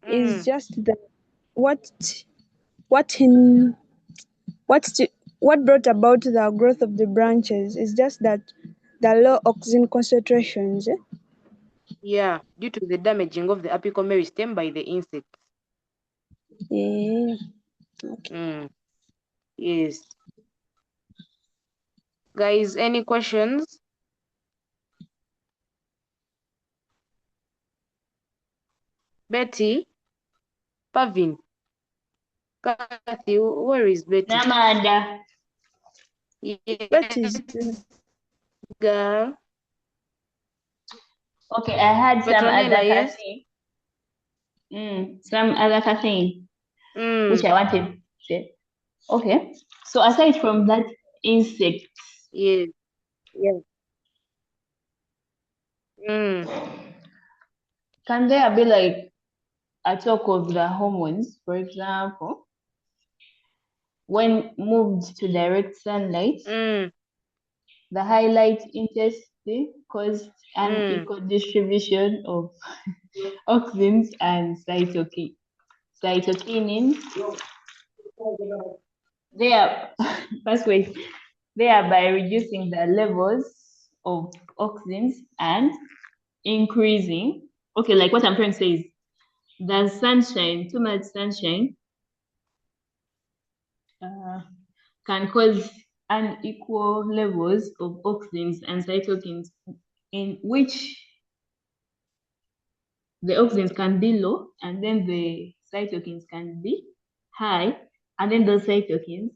is just the what in what brought about the growth of the branches is just that the low oxygen concentrations. Yeah, due to the damaging of the apical meristem by the insects. Yeah. Okay. Yes. Guys, any questions? Betty? Pavin? Kathy, where is Betty? Namanda. Yes, Betty's girl. Okay, I had some Petronella, other yes? Some other thing which I wanted to say. Okay, so aside from that insect, yes, yes. Can there be like a talk of the hormones, for example, when moved to direct sunlight, the highlight intensity caused an equal distribution of auxins and cytokinins. They are first way, thereby reducing the levels of auxins and increasing. Okay, like what I'm trying to say is the sunshine, too much sunshine, can cause unequal levels of auxins and cytokines, in which the auxins can be low and then the cytokines can be high, and then those cytokines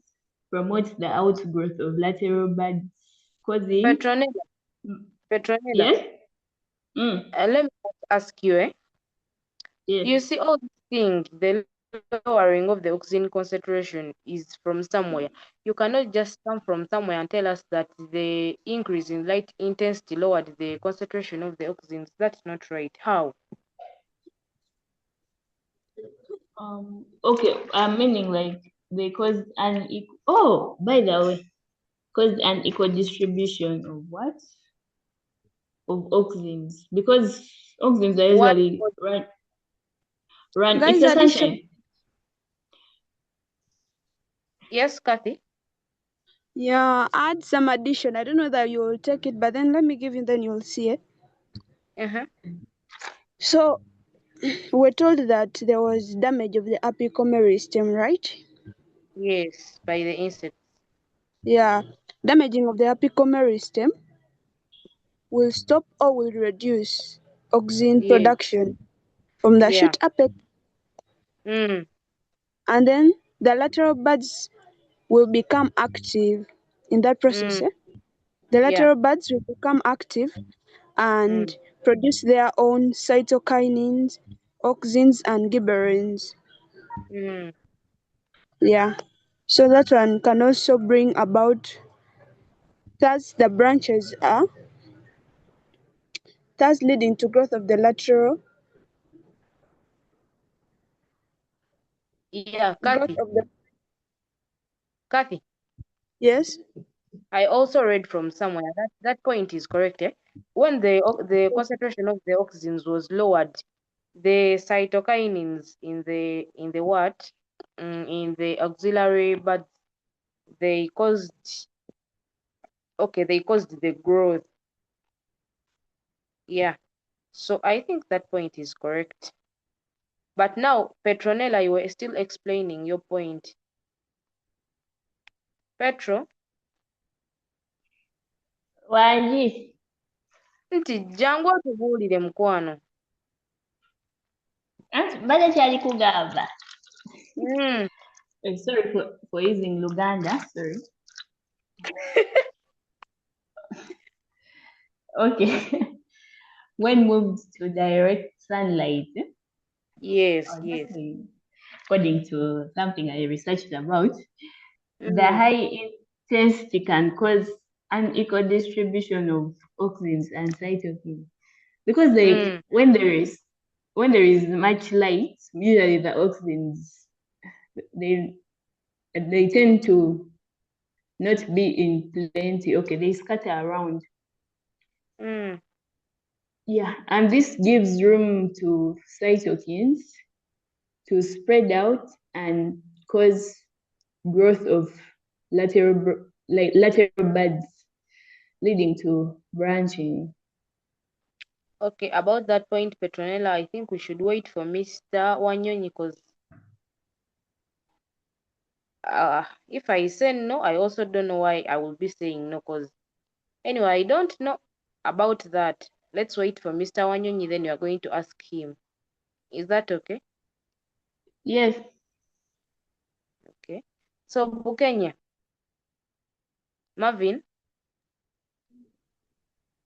promote the outgrowth of lateral buds, causing Petronella, yes. let me ask you, Yes. you see all these things, the lowering of the oxygen concentration is from somewhere. You cannot just come from somewhere and tell us that the increase in light intensity lowered the concentration of the oxygens. That's not right. How? Okay, meaning like they caused an equal, oh, by the way, caused an equal distribution of what? Of auxins, because auxins are What? usually run Guys, it's a addition. sunshine. Yes, Kathy? Yeah, add some addition. I don't know that you will take it, but then let me give you, then you'll see it. So we're told that there was damage of the apical meristem, right? Yes, by the insects. Yeah, damaging of the apical meristem will stop or will reduce auxin Yes. production from the Yeah. shoot apex, and then the lateral buds will become active in that process. The Yeah. lateral buds will become active and produce their own cytokinins, auxins, and gibberellins. Yeah, so that one can also bring about, thus the branches are, thus leading to growth of the lateral, Yeah, growth Kathy. of the, Kathy. yes. I also read from somewhere that that point is correct. When the concentration of the oxygens was lowered, the cytokinins in the what in the auxiliary buds, they caused the growth. Yeah. So I think that point is correct. But now, Petronella, you were still explaining your point. Petro? Wangi. Nti jangu otubuulire mukwano. Anti bale kyali kugamba. Sorry for using Luganda, sorry. Okay. When moved to direct sunlight. Yes, yes. According to something I researched about, the high intensity can cause unequal distribution of auxins and cytokines. Because like when there is much light, usually the auxins they tend to not be in plenty. Okay, they scatter around. Yeah, and this gives room to cytokines to spread out and cause growth of lateral buds, leading to branching. Okay, about that point, Petronella, I think we should wait for Mr. Wanyonyi because if I say no, I also don't know why I will be saying no because anyway, I don't know about that. Let's wait for Mr. Wanyonyi, then you are going to ask him. Is that okay? Yes. Okay. So, Bukenya, Marvin,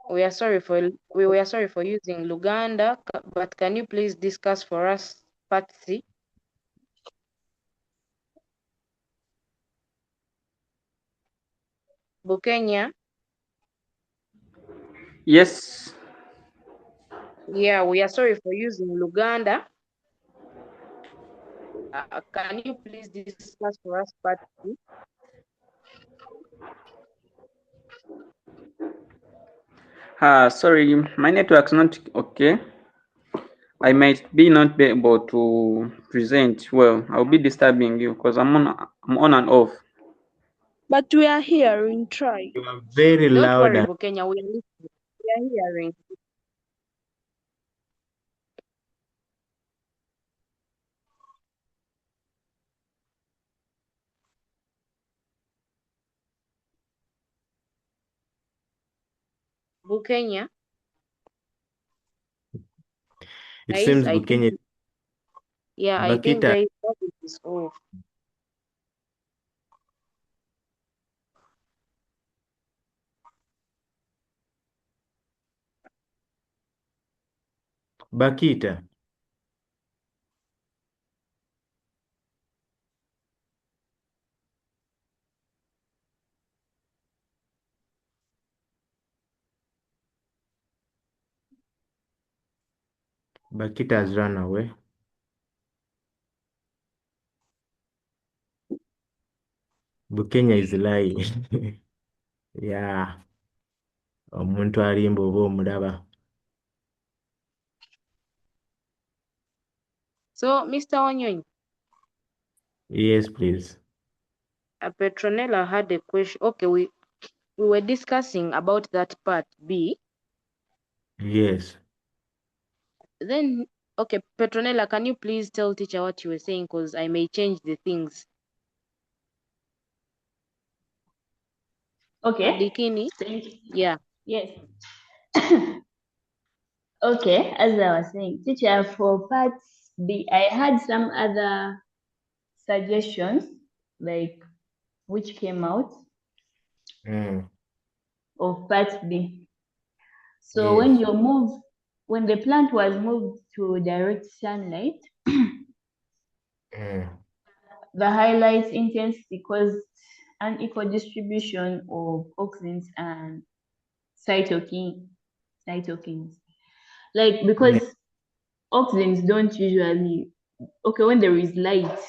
we were sorry for using Luganda, but can you please discuss for us part C? Bukenya? Yes. Yeah, we are sorry for using Luganda. Can you please discuss for us part B? Sorry, my network's not okay. I might not be able to present well. I'll be disturbing you because I'm on and off. But we are hearing. Try. You are very Don't loud. worry, Bukenya, we are listening. We are hearing. Bukenya, It guys, seems I think, Bukenya. yeah, I think Bakita, guys, topic is off. Bakita. Bakita has run away. Bukenya is lying. Yeah. Omuntu alimba oba omulaba. So, Mr. Wanyonyi, Yes, please. Petronella had a question. Okay, we were discussing about that part B. Yes. Then, okay, Petronella, can you please tell teacher what you were saying? Because I may change the things. Okay. Adikini, Thank you. yeah. Yes. Okay, as I was saying, teacher, for part B, I had some other suggestions, like which came out Mm. of part B. So when Yes. you move, when the plant was moved to direct sunlight, Mm. the highlight intensity caused unequal distribution of auxins and cytokines. Like because auxins don't usually, okay, when there is light,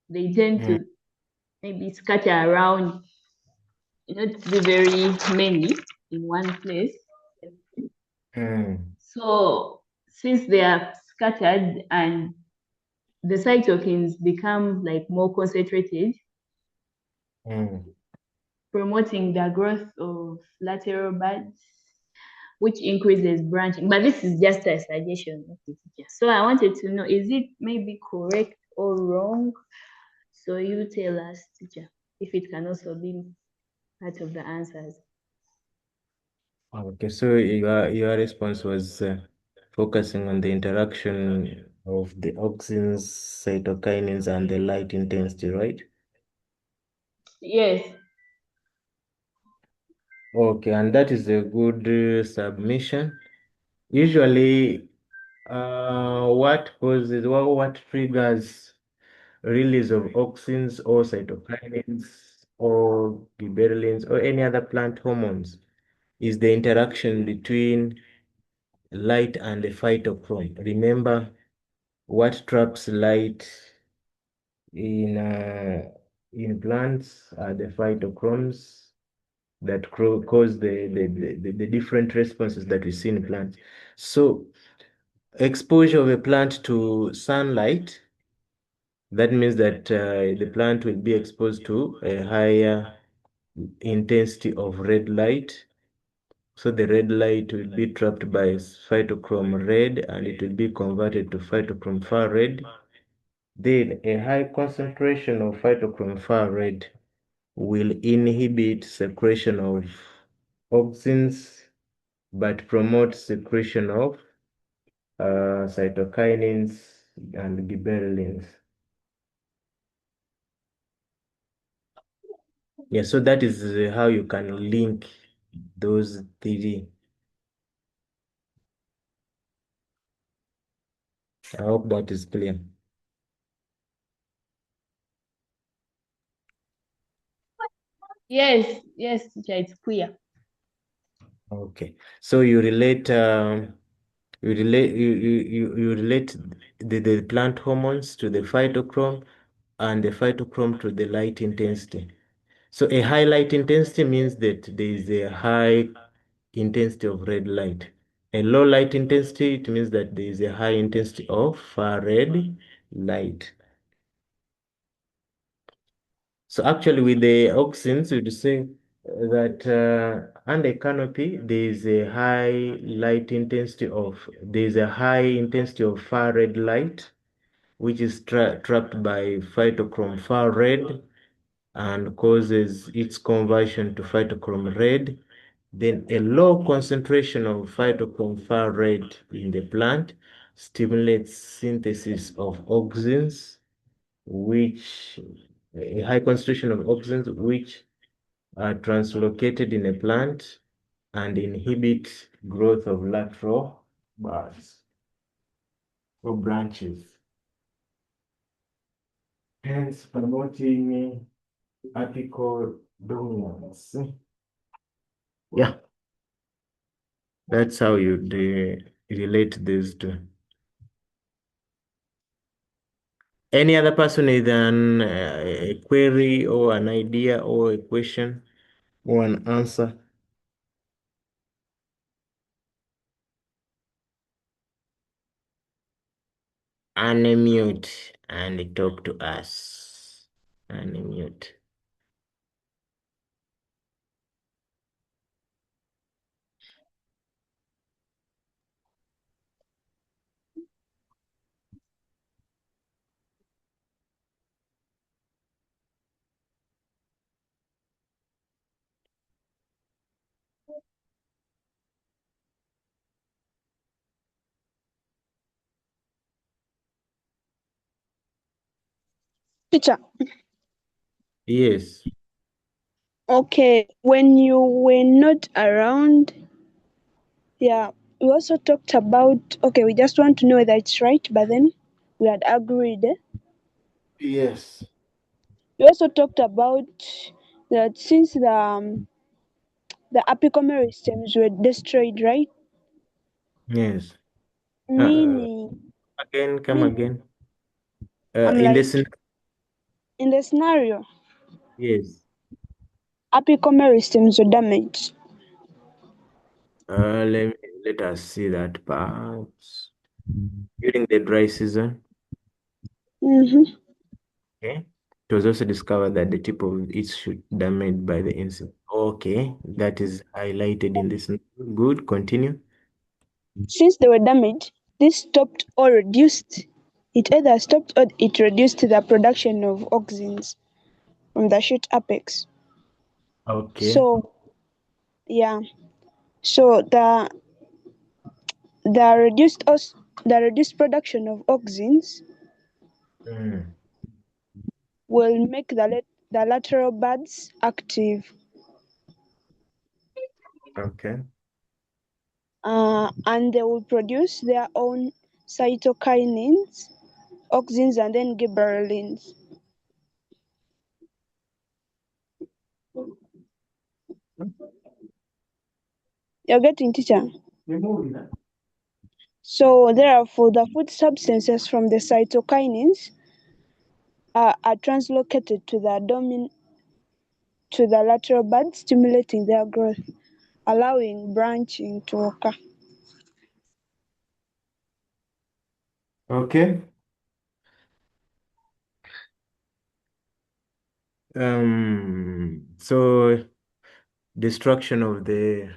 they tend to maybe scatter around, not to be very many in one place. Mm. So since they are scattered and the cytokines become like more concentrated, Mm. promoting the growth of lateral buds, which increases branching. But this is just a suggestion of the teacher. So I wanted to know, is it maybe correct or wrong? So you tell us, teacher, if it can also be part of the answers. Okay, so your response was focusing on the interaction of the auxins, cytokinins, and the light intensity, right? Yes. Okay, and that is a good submission. Usually, what triggers release of auxins or cytokinins or gibberellins or any other plant hormones is the interaction between light and the phytochrome. Remember, what traps light in plants are the phytochromes that cause the different responses that we see in plants. So exposure of a plant to sunlight, that means that the plant will be exposed to a higher intensity of red light. So the red light will be trapped by phytochrome red and it will be converted to phytochrome far red. Then a high concentration of phytochrome far red will inhibit secretion of auxins but promote secretion of cytokinins and gibberellins. Yeah, so that is how you can link those three. I hope that is clear. Yes, teacher, it's clear. Okay, so you relate you relate the plant hormones to the phytochrome and the phytochrome to the light intensity. So a high light intensity means that there is a high intensity of red light. A low light intensity, it means that there is a high intensity of far red light. So actually with the auxins, we'd say that under canopy, there is a high intensity of far red light, which is trapped by phytochrome far red and causes its conversion to phytochrome red. Then a low concentration of phytochrome far red in the plant stimulates synthesis of auxins, which a high concentration of auxins which are translocated in a plant and inhibit growth of lateral buds or branches, hence promoting apical dominance. Yeah, that's how you relate these two. Any other person with a query or an idea or a question or an answer? Unmute and talk to us. Unmute. Teacher, Yes. okay, when you were not around, yeah, we also talked about, okay, we just want to know whether it's right, but then we had agreed. Yes. We also talked about that since the apical meristems were destroyed, right? Yes. Meaning, Come again. I'm In like, this, in the scenario, yes. apical meristems were damaged. Let us see that part. During the dry season, Mm-hmm. okay, it was also discovered that the tip of it should damaged by the insect. Okay, that is highlighted in this. Good, continue. Since they were damaged, this stopped or reduced. It either stopped or it reduced the production of auxins from the shoot apex. Okay. So yeah, so the reduced production of auxins Mm, will make the lateral buds active, okay. and they will produce their own cytokinins, auxins, and then gibberellins. You're getting, teacher? So therefore, the food substances from the cytokinins are translocated to the lateral buds, stimulating their growth, allowing branching to occur. Okay. So destruction of the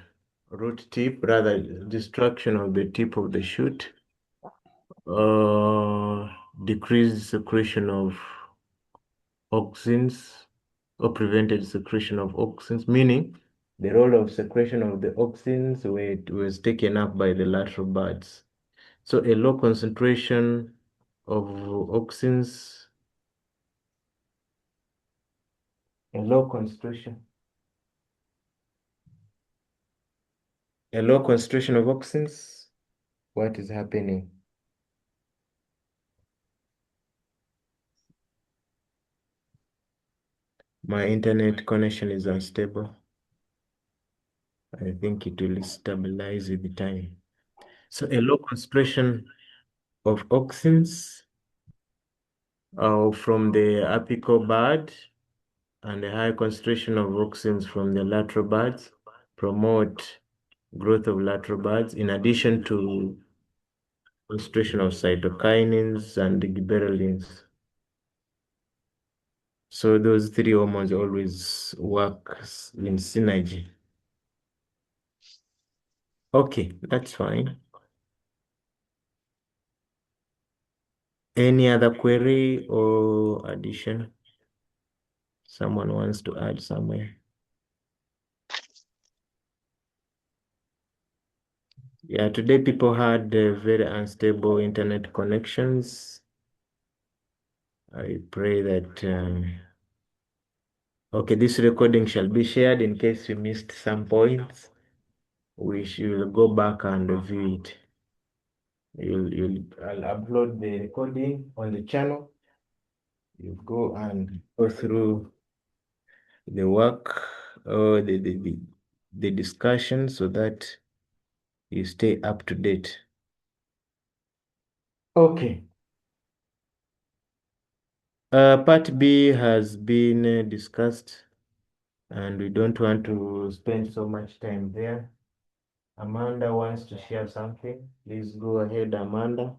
root tip, rather destruction of the tip of the shoot, decreased secretion of auxins or prevented secretion of auxins, meaning the role of secretion of the auxins was taken up by the lateral buds. So a low concentration of auxins, a low concentration of auxins, what is happening? My internet connection is unstable. I think it will stabilize with the time. So a low concentration of auxins from the apical bud and a high concentration of auxins from the lateral buds promote growth of lateral buds in addition to concentration of cytokinins and gibberellins. So those three hormones always work in synergy. Okay, that's fine. Any other query or addition? Someone wants to add somewhere? Yeah, today people had very unstable internet connections. I pray that, okay, this recording shall be shared in case you missed some points. We should go back and review it. I'll upload the recording on the channel. You go and go through the work or the discussion so that you stay up to date. Okay. Part B has been discussed, and we don't want to spend so much time there. Amanda wants to share something. Please go ahead, Amanda.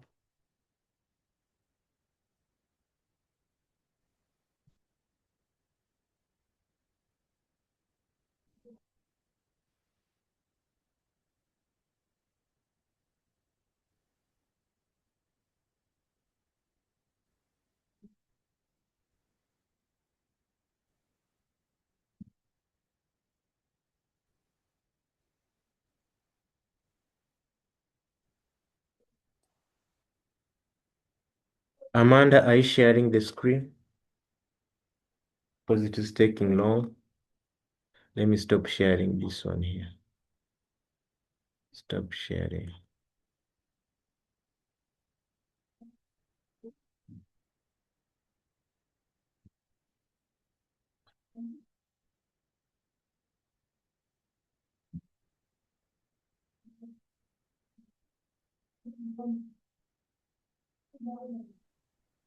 Amanda, are you sharing the screen? Because it is taking long. Let me stop sharing this one here. Stop sharing.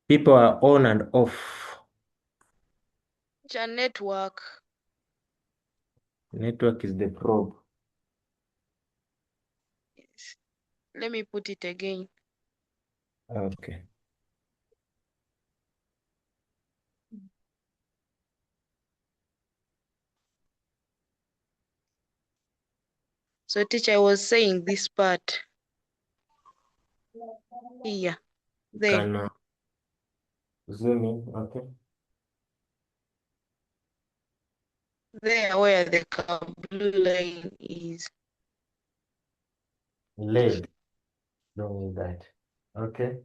People are on and off. It's a network. Network is the probe. Let me put it again. Okay. So teacher, I was saying this part here, there. Can zoom in, okay? There where the blue line is. Lead. Don't need that. Okay.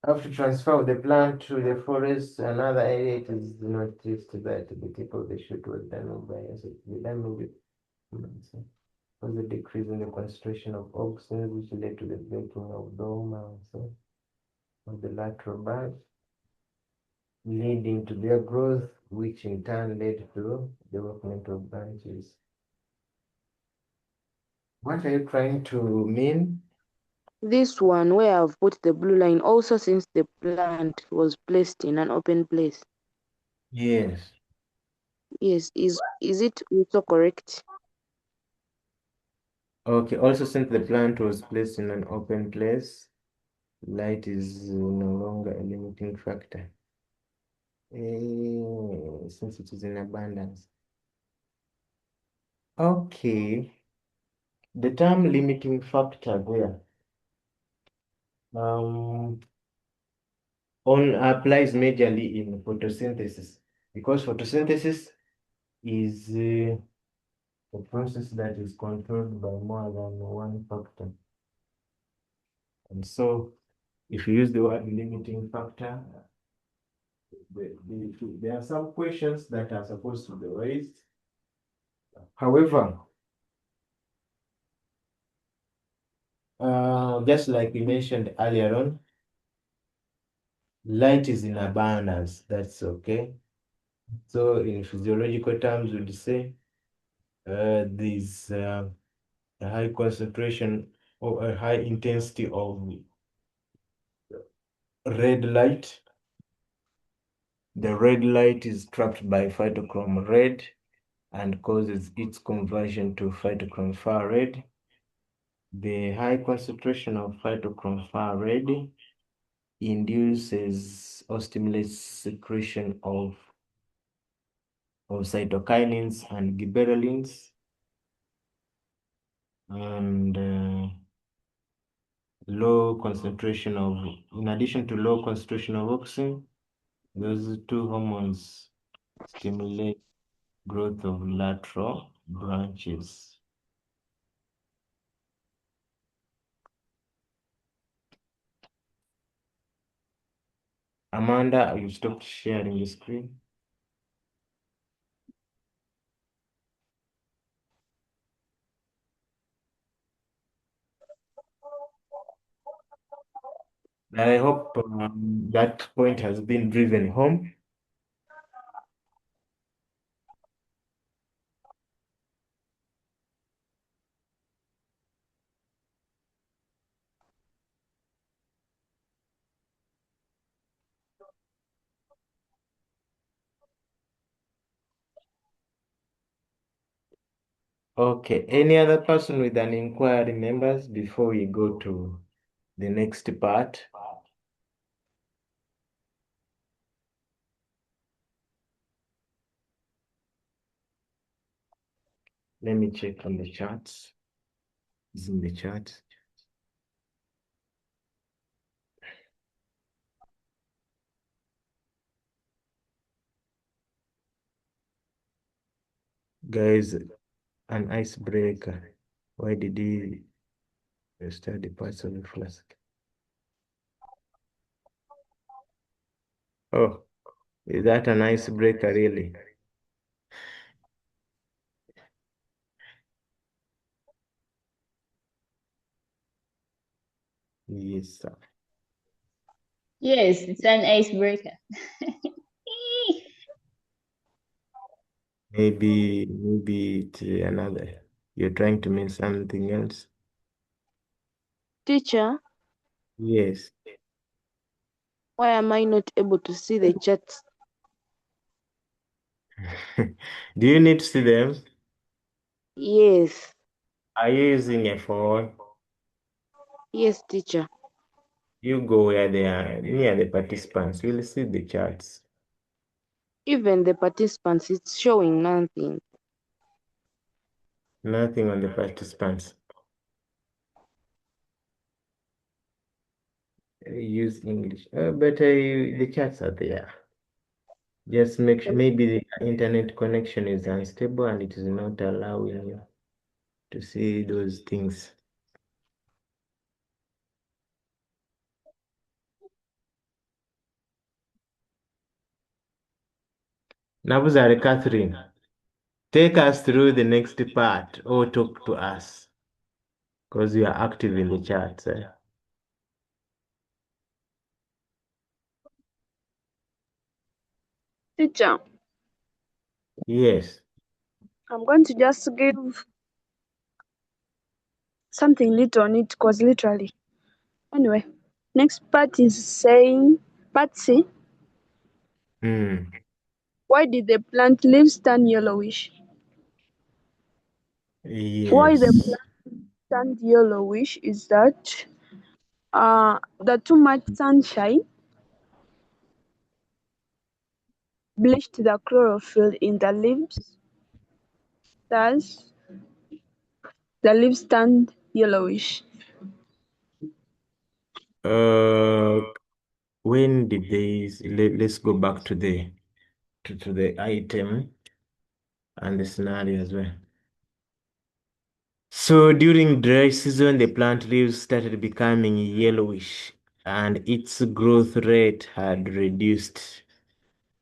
After transfer the plant to the forest, another area it is noticed that the tip of the shoot was damaged by acid. The damage was a decrease in the concentration of oxygen, which led to the breaking of doma of the lateral bud, leading to their growth, which in turn led to development of branches. What are you trying to mean? This one where I've put the blue line also since the plant was placed in an open place. Yes. Yes, is it also correct? Okay, also since the plant was placed in an open place, light is no longer a limiting factor. Since it is in abundance. Okay. The term limiting factor there applies majorly in photosynthesis, because photosynthesis is a process that is controlled by more than one factor. And so if you use the word limiting factor, there are some questions that are supposed to be raised. However, just like we mentioned earlier on, light is in abundance. That's okay. So in physiological terms, we'd say there's a high concentration or a high intensity of red light. The red light is trapped by phytochrome red and causes its conversion to phytochrome far red. The high concentration of phytochrome far red induces or stimulates secretion of cytokinins and gibberellins, and low concentration of, in addition to low concentration of auxin, those two hormones stimulate growth of lateral branches. Amanda, you stopped sharing the screen. I hope that point has been driven home. Okay, any other person with an inquiry, members, before we go to the next part? Let me check on the charts. It's in the chat. Guys, an icebreaker. Why did he study parts of the flask? Oh, is that an icebreaker really? Yes, sir. Yes, it's an icebreaker. Maybe it's another. You're trying to mean something else? Teacher, Yes. why am I not able to see the charts? Do you need to see them? Yes. Are you using a phone? Yes, teacher. You go where they are near the participants. You'll see the charts. Even the participants, it's showing nothing. Nothing on the participants. Use English. But the charts are there. Just make sure maybe the internet connection is unstable and it is not allowing you to see those things. Nabuzare Catherine, take us through the next part or talk to us because you are active in the charts. Teacher, Yes. I'm going to just give something little on it because literally. Anyway, next part is saying, part C, why did the plant leaves turn yellowish? Why the Yes. plant turned yellowish is that the too much sunshine bleached the chlorophyll in the leaves, thus the leaves turned yellowish. When did they let's go back to the item and the scenario as well. So during dry season, the plant leaves started becoming yellowish and its growth rate had reduced.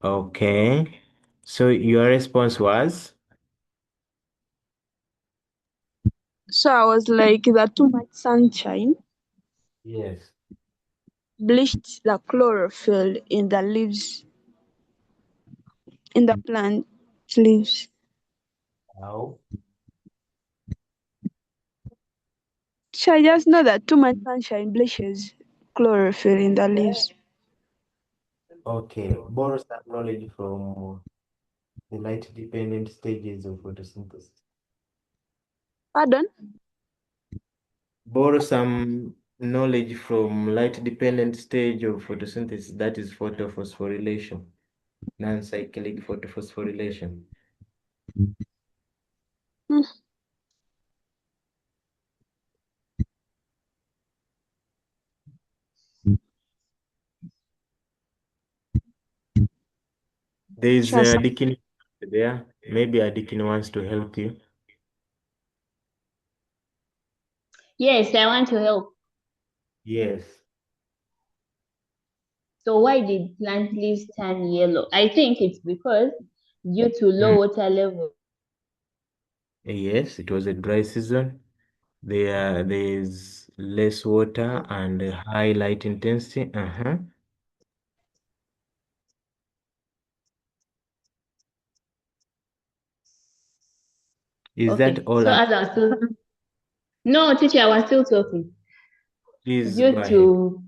Okay. So your response was? So I was like, the too much sunshine Yes. bleached the chlorophyll in the leaves, in the plant leaves. How? Teacher, I just know that too much sunshine bleaches chlorophyll in the leaves. Okay, borrow some knowledge from the light-dependent stages of photosynthesis. Pardon? Borrow some knowledge from light-dependent stage of photosynthesis, that is photophosphorylation, non-cyclic photophosphorylation. Hmm. There is Sure. Dikin there. Maybe Dikin wants to help you. Yes, I want to help. Yes. So why did plant leaves turn yellow? I think it's because due to low water level. Yes, it was a dry season. There's less water and a high light intensity. Is that Okay. all? So as I was still no, teacher, I was still talking. Please Due go ahead. to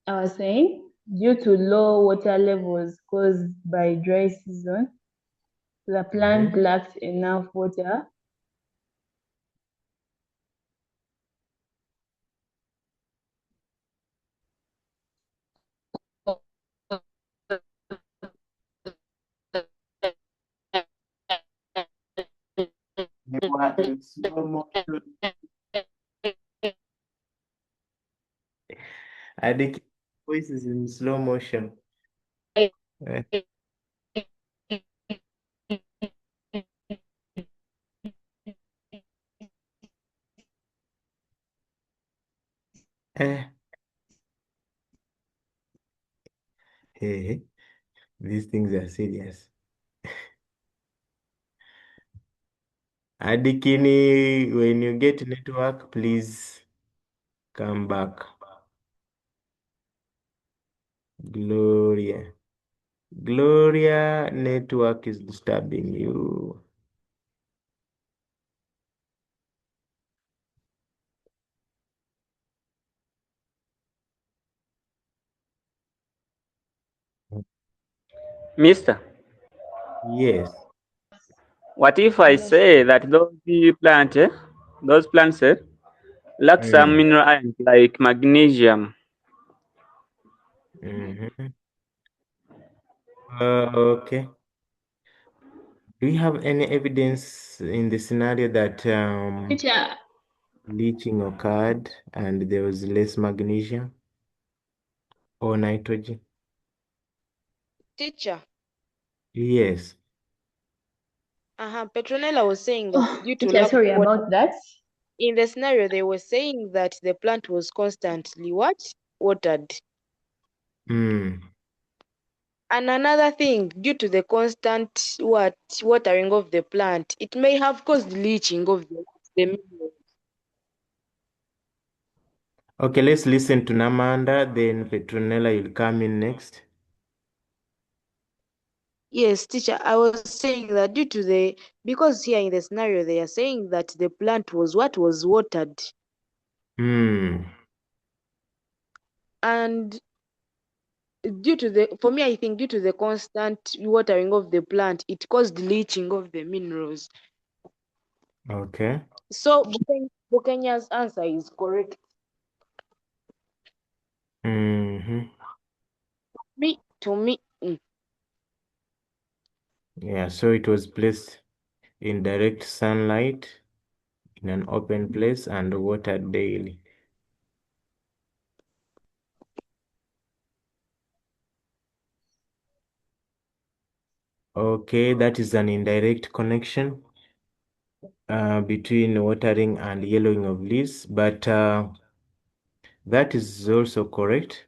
I was saying due to low water levels caused by dry season, the plant lacked enough water. You are in slow motion. Adik voice is in slow motion. Eh, eh. Hey, these things are serious. Adikini, when you get network, please come back. Gloria. Gloria, network is disturbing you. Mister, Yes. what if I say that those plants lack some mineral ions like magnesium? Okay. Do you have any evidence in the scenario that Teacher, leaching occurred and there was less magnesium or nitrogen? Teacher, Yes. Petronella was saying that due to teacher, lack of sorry water, about that. in the scenario they were saying that the plant was constantly watered. Mm. And another thing, due to the constant watering of the plant, it may have caused leaching of the minerals. Okay, let's listen to Namanda, then Petronella will come in next. Yes, teacher, I was saying that because here in the scenario they are saying that the plant was watered. And for me, I think due to the constant watering of the plant, it caused leaching of the minerals. Okay. So Bukenya's answer is correct. To me. Yeah, so it was placed in direct sunlight in an open place and watered daily. Okay, that is an indirect connection between watering and yellowing of leaves, but that is also correct.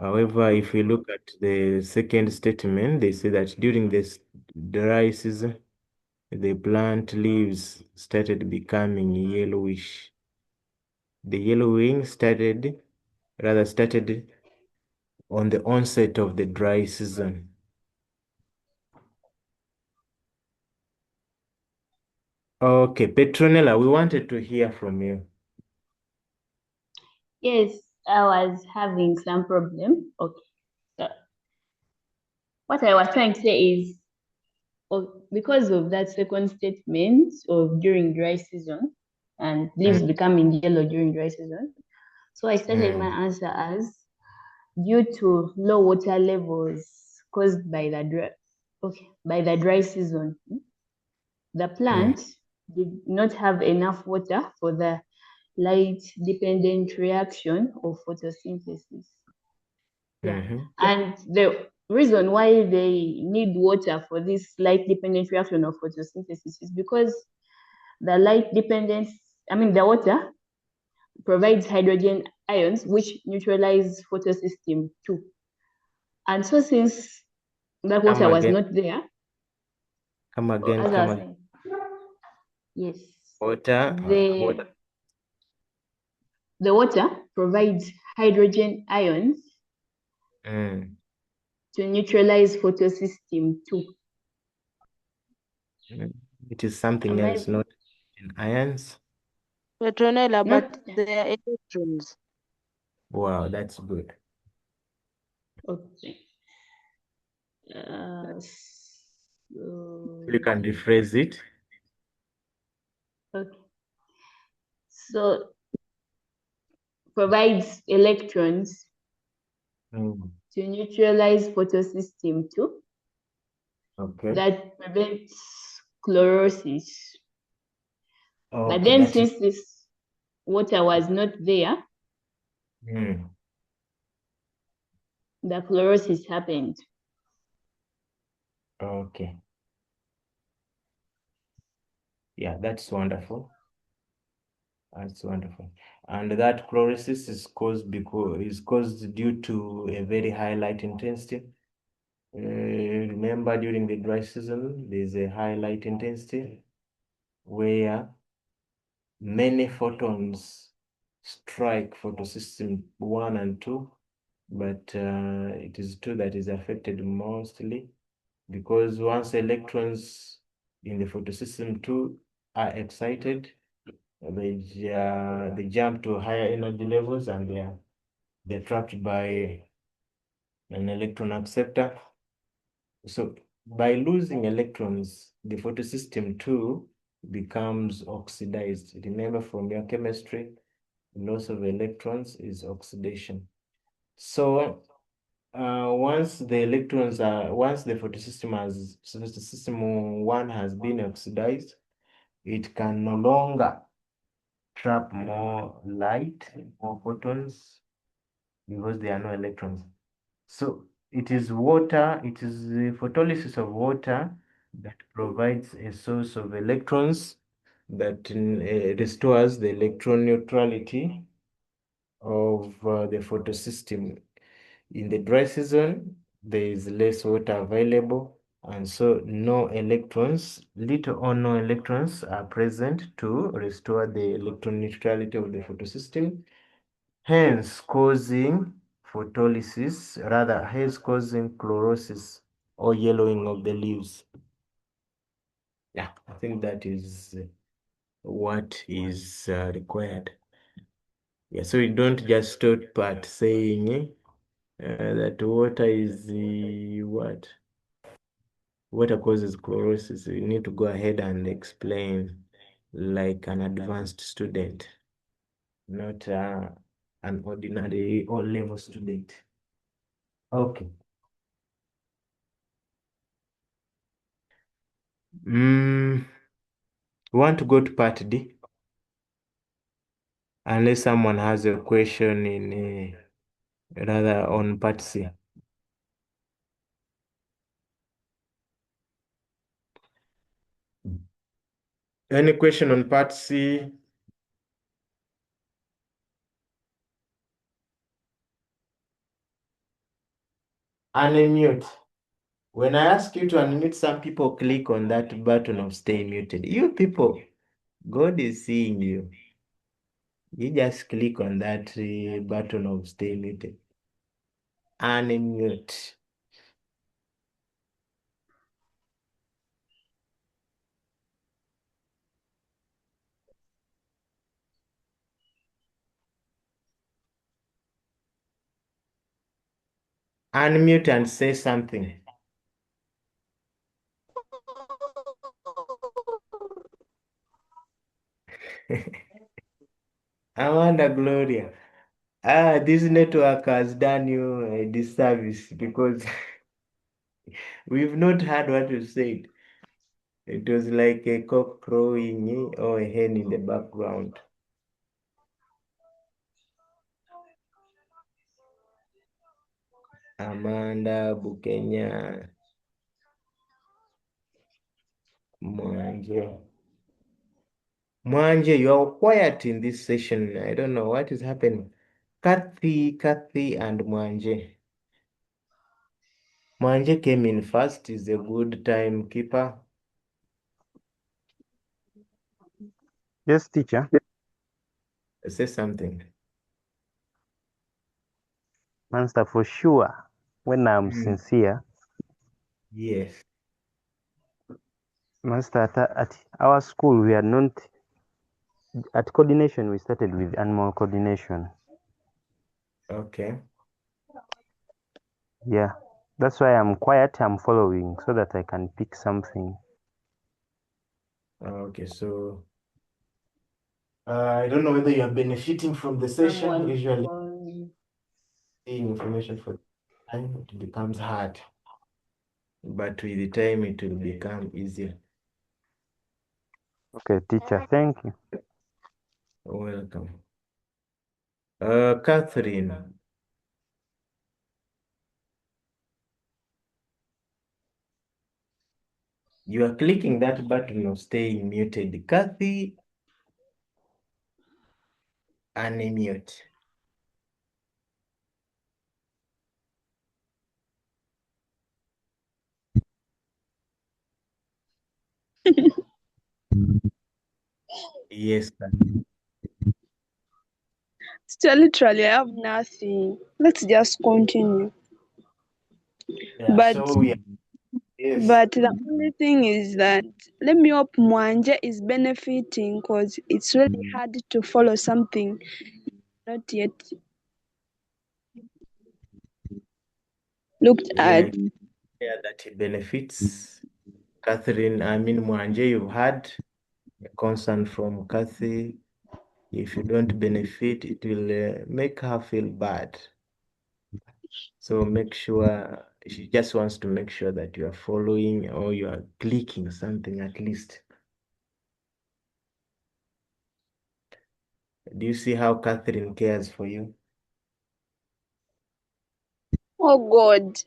However, if you look at the second statement, they say that during this dry season, the plant leaves started becoming yellowish. The yellowing started on the onset of the dry season. Okay, Petronella, we wanted to hear from you. Yes, I was having some problem. Okay. So what I was trying to say is, because of that second statement of during dry season and leaves becoming yellow during dry season, so I started my answer as due to low water levels caused by the dry season. The plant did not have enough water for the light-dependent reaction of photosynthesis. Yeah. And the reason why they need water for this light-dependent reaction of photosynthesis is because the the water provides hydrogen ions which neutralize photosystem 2. And so since that Come water was again. not there, Come again. as I Come was again. saying, yes, Water. the water provides hydrogen ions to neutralize photosystem 2. It is something Am I- else, not in ions. Petronella, Not- but they are electrons. Wow, that's good. Okay. You can rephrase it. Okay. So provides electrons to neutralize photosystem 2 Okay. that prevents chlorosis. But Okay, then that is since this water was not there, the chlorosis happened. okay. Yeah, that's wonderful. That's wonderful. And that chlorosis is caused due to a very high light intensity. Remember, during the dry season, there's a high light intensity where many photons strike photosystem 1 and 2, but it is 2 that is affected mostly, because once electrons in the photosystem 2 are excited, they jump to higher energy levels, and they're trapped by an electron acceptor. So by losing electrons, the photosystem 2 becomes oxidized. Remember from your chemistry, loss of electrons is oxidation. So once the photosystem 1 has been oxidized, it can no longer trap more light, more photons, because there are no electrons. So it is the photolysis of water that provides a source of electrons that restores the electron neutrality of the photosystem. In the dry season, there is less water available, and so little or no electrons are present to restore the electron neutrality of the photosystem, hence causing chlorosis or yellowing of the leaves. Yeah, I think that is what is required. Yeah, so we don't just stop at saying that water is water causes chlorosis. You need to go ahead and explain like an advanced student, not an ordinary O-level student. Okay. We want to go to part D, unless someone has a question rather on part C. Any question on part C? Unmute. When I ask you to unmute, some people click on that button of stay muted. You people, God is seeing you. You just click on that button of stay muted. Unmute. Unmute and say something. Amanda Gloria. This network has done you a disservice because we've not heard what you said. It was like a cock crowing or a hen in the background. Amanda Bukenya Mwanje. Mwanje, you are quiet in this session. I don't know what is happening. Kathy, and Mwanje. Mwanje came in first, is a good timekeeper. Yes, teacher. Say something. Master, for sure, when I'm sincere, Yes. Master, at our school, we are not, at coordination, we started with animal coordination. Okay. Yeah, that's why I'm quiet, I'm following, so that I can pick something. Okay, so I don't know whether you are benefiting from the session. Someone Usually, phone. seeing information for time, it becomes hard. But with the time, it will become easier. Okay, teacher, thank you. Welcome. Catherine, you are clicking that button of staying muted. Kathy, unmute. Yes, Kathy. Teacher, literally, I have nothing. Let's just continue. Yeah, But so we are, yes. but the only thing is that let me hope Mwanje is benefiting because it's really hard to follow something not yet looked at. Yeah, that it benefits. Catherine, Mwanje, you've had a concern from Kathy. If you don't benefit, it will make her feel bad. So make sure, she just wants to make sure that you are following or you are clicking something at least. Do you see how Catherine cares for you? Oh God.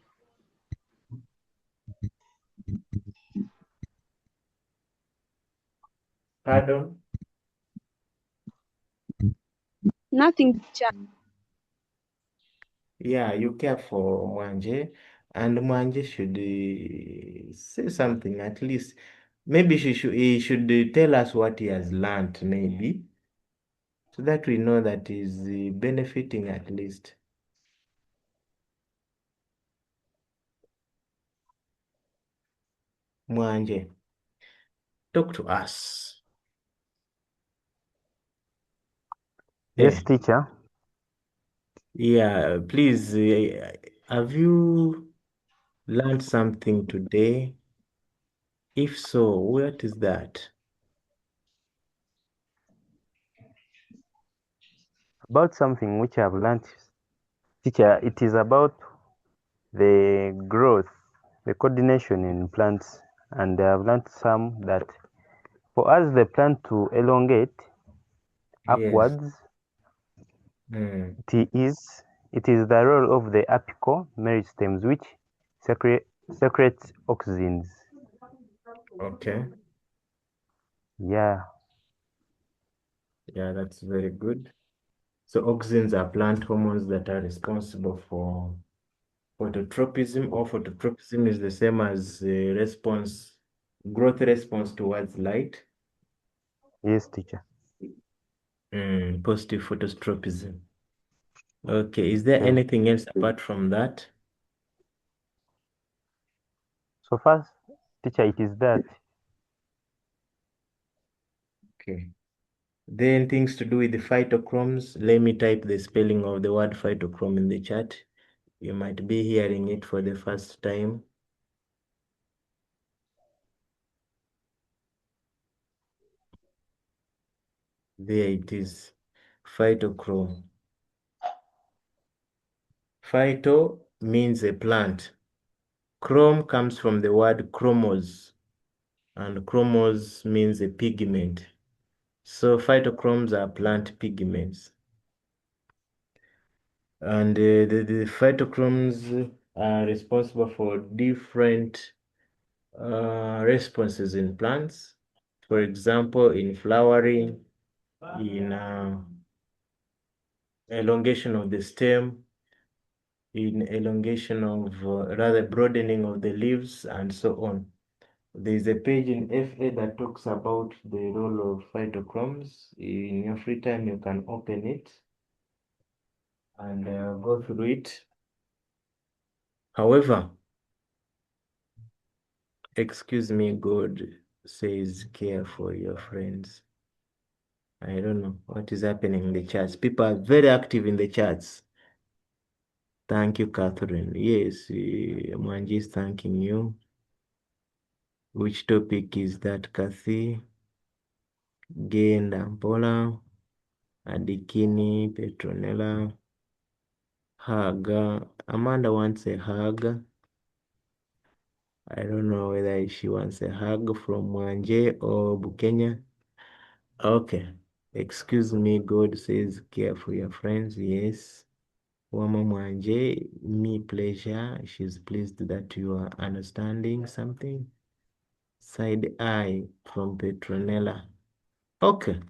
Pardon? Nothing, teacher. Yeah, you care for Mwanje, and Mwanje should say something at least. Maybe he should tell us what he has learned, maybe, so that we know that he's benefiting at least. Mwanje, talk to us. Yes, teacher. Yeah, please, have you learned something today? If so, what is that? About something which I've learned, teacher, it is about the growth, the coordination in plants, and I've learned some that for us the plant to elongate upwards, it is the role of the apical meristems which secretes auxins. Okay. Yeah. Yeah, that's very good. So auxins are plant hormones that are responsible for phototropism, or phototropism is the same as growth response towards light. Yes, teacher. Positive phototropism. Okay, is there anything else apart from that? So first, teacher, it is that. Okay. Then things to do with the phytochromes. Let me type the spelling of the word phytochrome in the chat. You might be hearing it for the first time. There it is, phytochrome. Phyto means a plant. Chrome comes from the word chromos, and chromos means a pigment. So phytochromes are plant pigments. And the phytochromes are responsible for different responses in plants. For example, in flowering, in elongation of the stem, in elongation of, rather broadening of the leaves, and so on. There's a page in FA that talks about the role of phytochromes. In your free time, you can open it and go through it. However, excuse me, God says care for your friends. I don't know what is happening in the chats. People are very active in the chats. Thank you, Catherine. Yes, Mwanji is thanking you. Which topic is that, Kathy? Genda Mpola, Adikini, Petronella, hug. Amanda wants a hug. I don't know whether she wants a hug from Mwanje or Bukenya. Okay. Excuse me, God says care for your friends. Yes. Wama Mwanje, me pleasure. She's pleased that you are understanding something. Side eye from Petronella. Okay.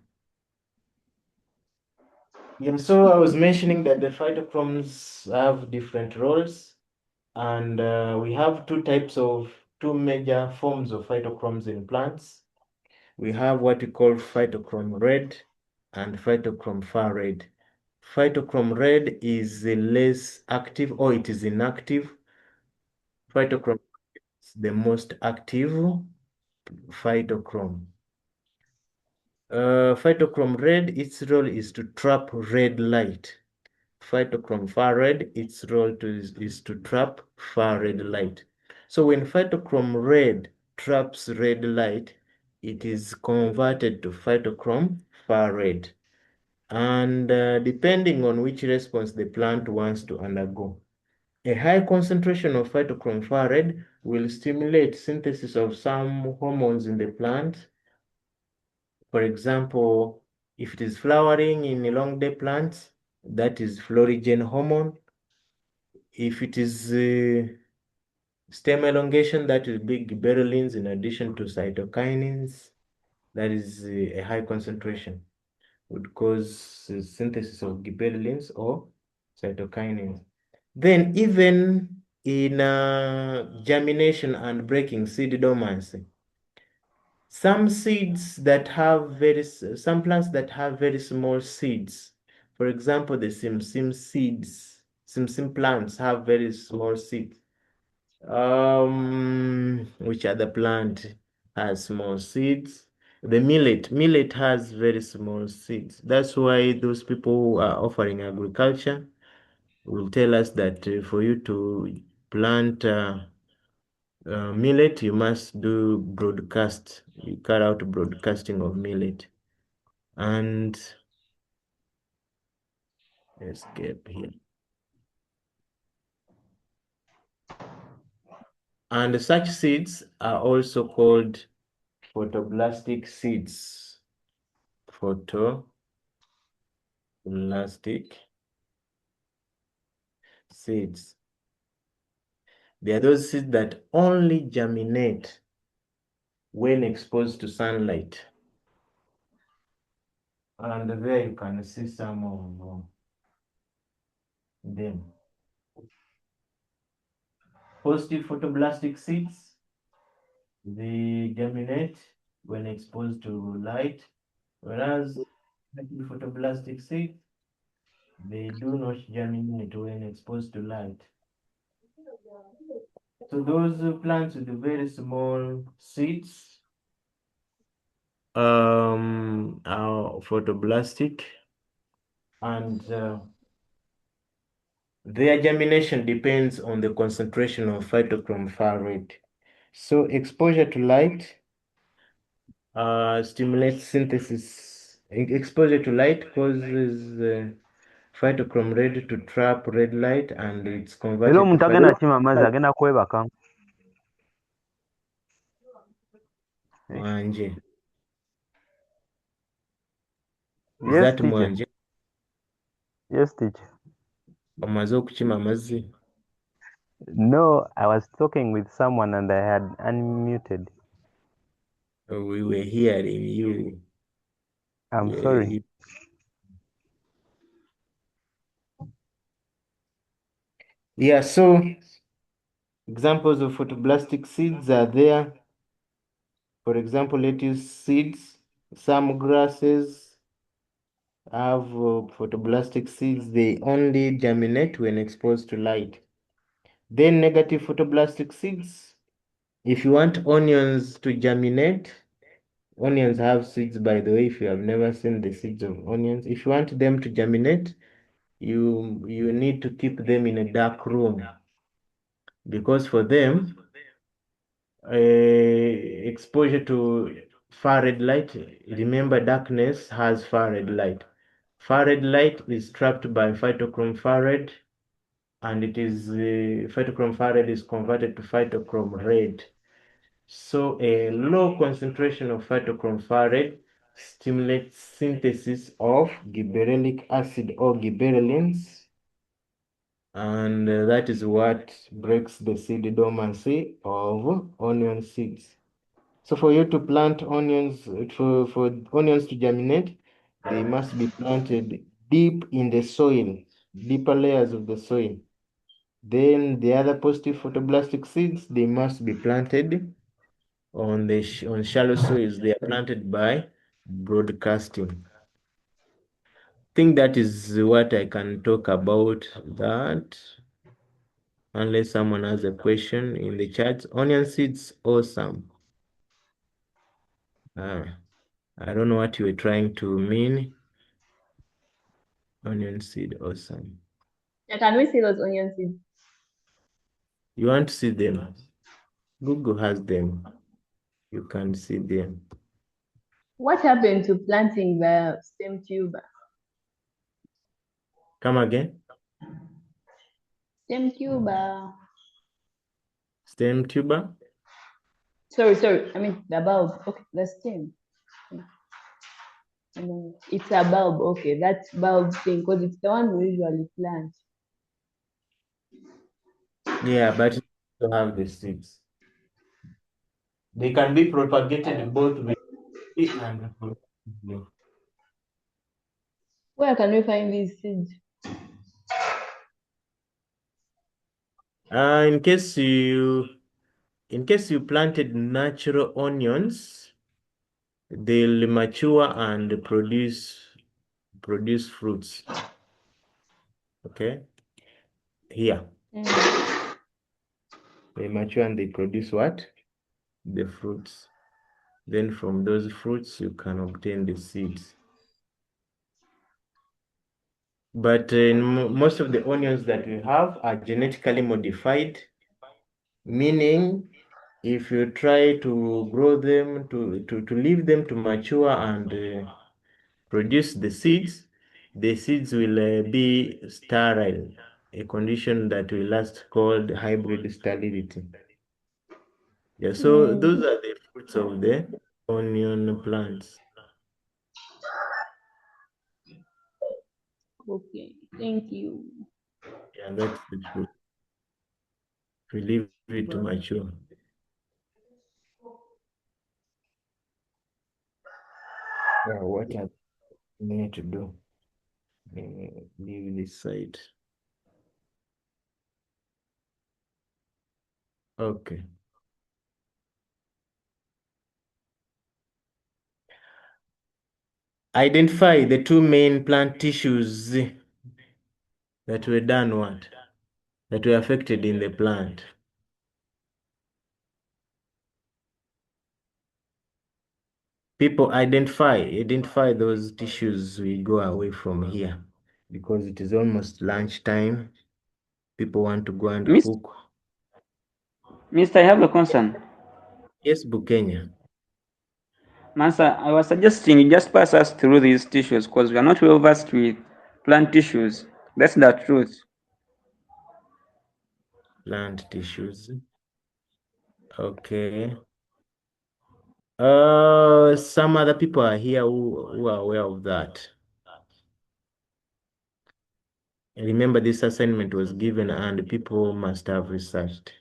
Yeah, so I was mentioning that the phytochromes have different roles, and we have two major forms of phytochromes in plants. We have what we call phytochrome red and phytochrome far red. Phytochrome red is less active, or it is inactive. Phytochrome is the most active phytochrome. Phytochrome red, its role is to trap red light. Phytochrome far red, its role is to trap far red light. So when phytochrome red traps red light, it is converted to phytochrome far red. And depending on which response the plant wants to undergo. A high concentration of phytochrome far red will stimulate synthesis of some hormones in the plant. For example, if it is flowering in a long day plant, that is florigen hormone. If it is stem elongation, that will be gibberellins in addition to cytokinins. That is a high concentration, would cause synthesis of gibberellins or cytokinins. Then even in germination and breaking seed dormancy, some plants that have very small seeds, for example, the simsim seeds, simsim plants have very small seeds. Which other plant has small seeds? The millet has very small seeds. That's why those people who are offering agriculture will tell us that for you to plant millet, you must do broadcast. You carry out broadcasting of millet. And escape here. And such seeds are also called photoblastic seeds. Photoblastic seeds. They are those seeds that only germinate when exposed to sunlight. And there you can see some of them. Positive photoblastic seeds, they germinate when exposed to light, whereas negative photoblastic seeds, they do not germinate when exposed to light. So those plants with very small seeds are photoblastic, and Their germination depends on the concentration of phytochrome Far rate. So exposure to light stimulates synthesis. Exposure to light causes phytochrome red to trap red light, and it's Era converted to omuntu agenda phytochrome. kima amazzi agenda kwebaka. Mwanje. Is Yes, that teacher. Mwanje? Yes, teacher. Omaze okukima amazzi? No, I was talking with someone and I had unmuted. We were hearing you. I'm sorry. Yeah, so examples of photoblastic seeds are there. For example, lettuce seeds. Some grasses have photoblastic seeds. They only germinate when exposed to light. Then negative photoblastic seeds. If you want onions to germinate, onions have seeds, by the way, if you have never seen the seeds of onions. If you want them to germinate, you need to keep them in a dark room, because for them, exposure to far red light, remember darkness has far red light. Far red light is trapped by phytochrome far red, and it is phytochrome far red is converted to phytochrome red. So a low concentration of phytochrome far red stimulates synthesis of gibberellic acid or gibberellins, and that is what breaks the seed dormancy of onion seeds. So for you to plant onions, for onions to germinate, they must be planted deep in the soil, deeper layers of the soil. Then the other positive photoblastic seeds, they must be planted on on shallow soils. They are planted by broadcasting. I think that is what I can talk about that. Unless someone has a question in the chat. Onion seeds, awesome. I don't know what you were trying to mean. Onion seed, awesome. Yeah, can we see those onion seeds? You want to see them? Google has them. You can see them. What happened to planting the stem tuber? Come again? Stem tuber. Stem tuber? Sorry. I mean the bulb. Okay, the stem. I mean, it's a bulb. Okay, that bulb thing, because it's the one we usually plant. Yeah, but you don't have the seeds. They can be propagated both with and reproductively. Where can we find these seeds? In case you planted natural onions, they'll mature and produce fruits. Okay, here they mature and they produce what? The fruits. Then from those fruits you can obtain the seeds. But most of the onions that we have are genetically modified, meaning if you try to grow them, to leave them to mature and produce the seeds will be sterile, a condition that will last called hybrid sterility. Yeah, so those are the fruits of the onion plants. Okay, thank you. Yeah, that's the truth. We leave it to mature. Yeah, what I need to do? Leave this side. Okay. Identify the two main plant tissues that were done what? That were affected in the plant. People identify those tissues. We go away from here because it is almost lunchtime. people want to go and Miss, cook. Mister, I have a concern. Yes, Bukenya. Master, I was suggesting you just pass us through these tissues because we are not well versed with plant tissues. That's the truth. Plant tissues. Okay. Some other people are here who are aware of that. Remember, this assignment was given and people must have researched.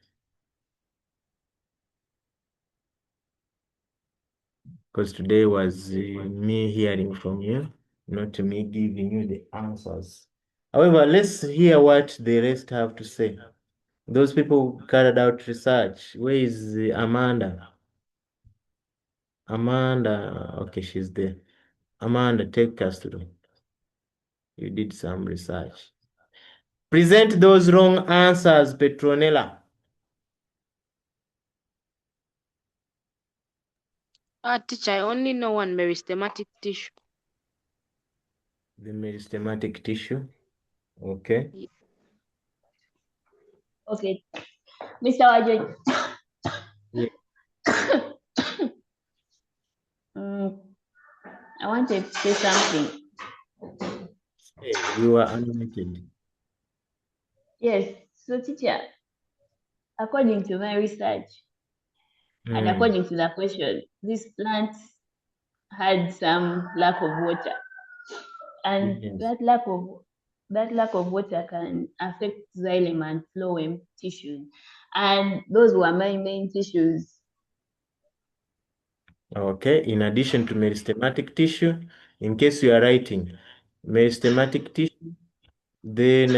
Because today was me hearing from you, not me giving you the answers. However, let's hear what the rest have to say. Those people who carried out research. Where is Amanda? Amanda, okay, she's there. Amanda, take us through. You did some research. Present those wrong answers, Petronella. Teacher, I only know one meristematic tissue. The meristematic tissue. Okay. Okay, Mr. Wajid. Yeah. I want to say something. Hey, you are animated. Yes, so teacher, according to my research and Mm. according to the question, this plant had some lack of water, and Yes. that lack of water can affect xylem and phloem tissues, and those were my main tissues. Okay. In addition to meristematic tissue, in case you are writing meristematic tissue, then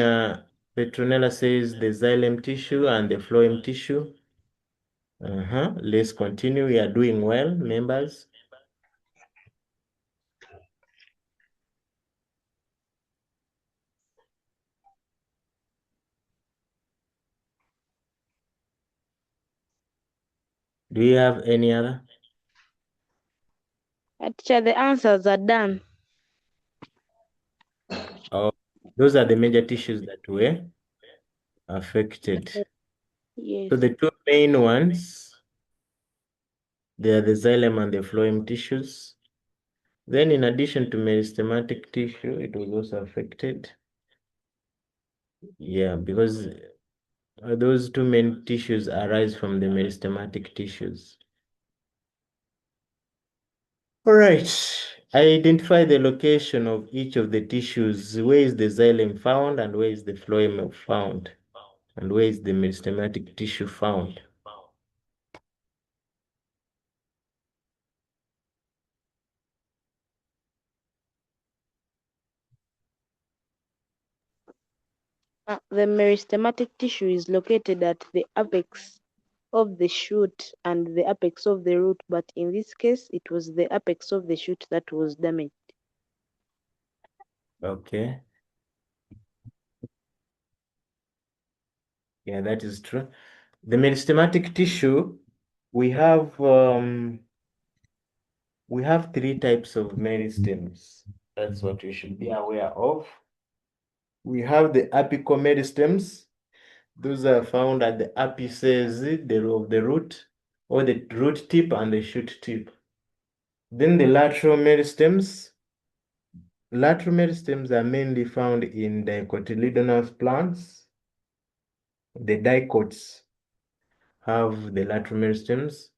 Petronella says the xylem tissue and the phloem tissue. Let's continue. We are doing well, members. Do you have any other? Teacher, the answers are done. Oh, those are the major tissues that were affected. Yes. So the two main ones, they are the xylem and the phloem tissues. Then in addition to meristematic tissue, it was also affected. Yeah, because those two main tissues arise from the meristematic tissues. All right. Identify the location of each of the tissues. Where is the xylem found and where is the phloem found? And where is the meristematic tissue found? The meristematic tissue is located at the apex of the shoot and the apex of the root, but in this case, it was the apex of the shoot that was damaged. Okay. Yeah, that is true. The meristematic tissue, we have three types of meristems. That's what we should be aware of. We have the apical meristems. Those are found at the apices of the root, or the root tip and the shoot tip. Then the lateral meristems. Lateral meristems are mainly found in dicotyledonous plants. The dicots have the lateral meristems,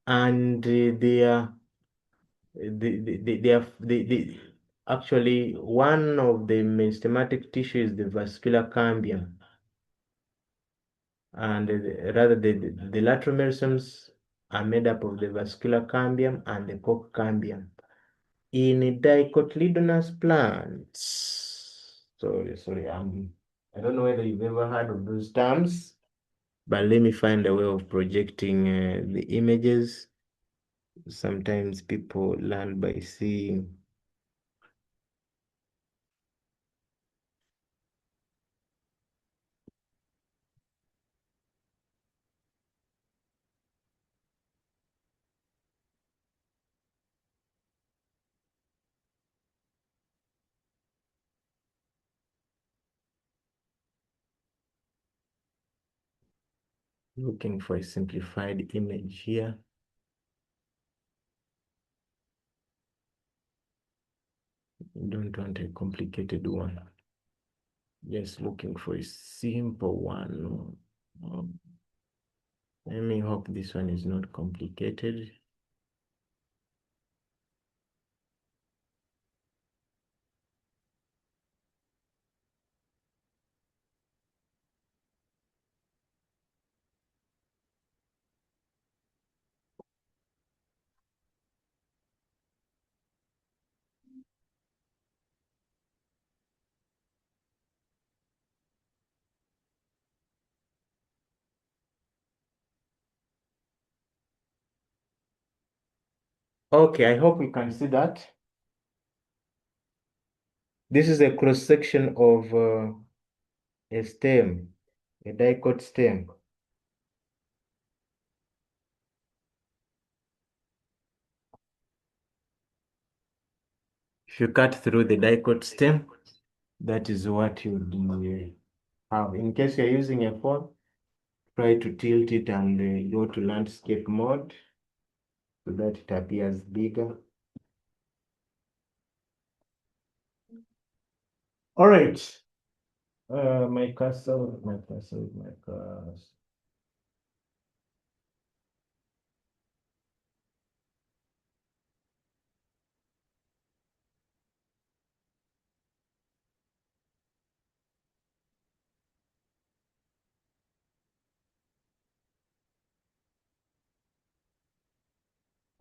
and actually one of the meristematic tissue is the vascular cambium, and the lateral meristems are made up of the vascular cambium and the cork cambium. In dicotyledonous plants, sorry, I don't know whether you've ever heard of those terms, but let me find a way of projecting the images. Sometimes people learn by seeing. Looking for a simplified image here. You don't want a complicated one. Just looking for a simple one. Let me hope this one is not complicated. Okay, I hope we can see that. This is a cross section of a stem, a dicot stem. If you cut through the dicot stem, that is what you have. In case you're using a phone, try to tilt it and go to landscape mode so that it appears bigger. All right. My cursor.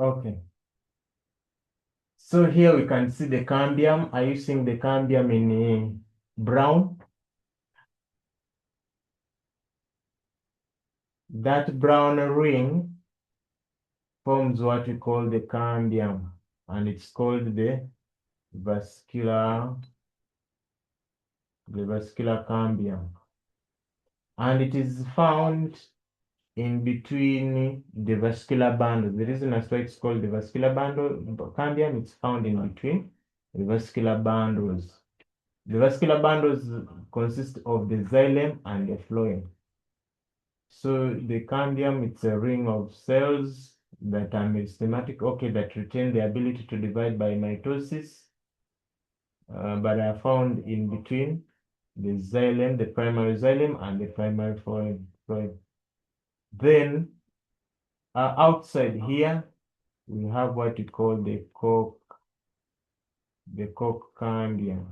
Okay. So here we can see the cambium. Are you seeing the cambium in brown? That brown ring forms what we call the cambium, and it's called the vascular cambium. And it is found in between the vascular bundles. The reason that's why it's called the vascular cambium, it's found in between the vascular bundles. The vascular bundles consist of the xylem and the phloem. So the cambium, it's a ring of cells that are meristematic, okay, that retain the ability to divide by mitosis, but are found in between the xylem, the primary xylem, and the primary phloem. Then outside here, we have what we call the cork cambium.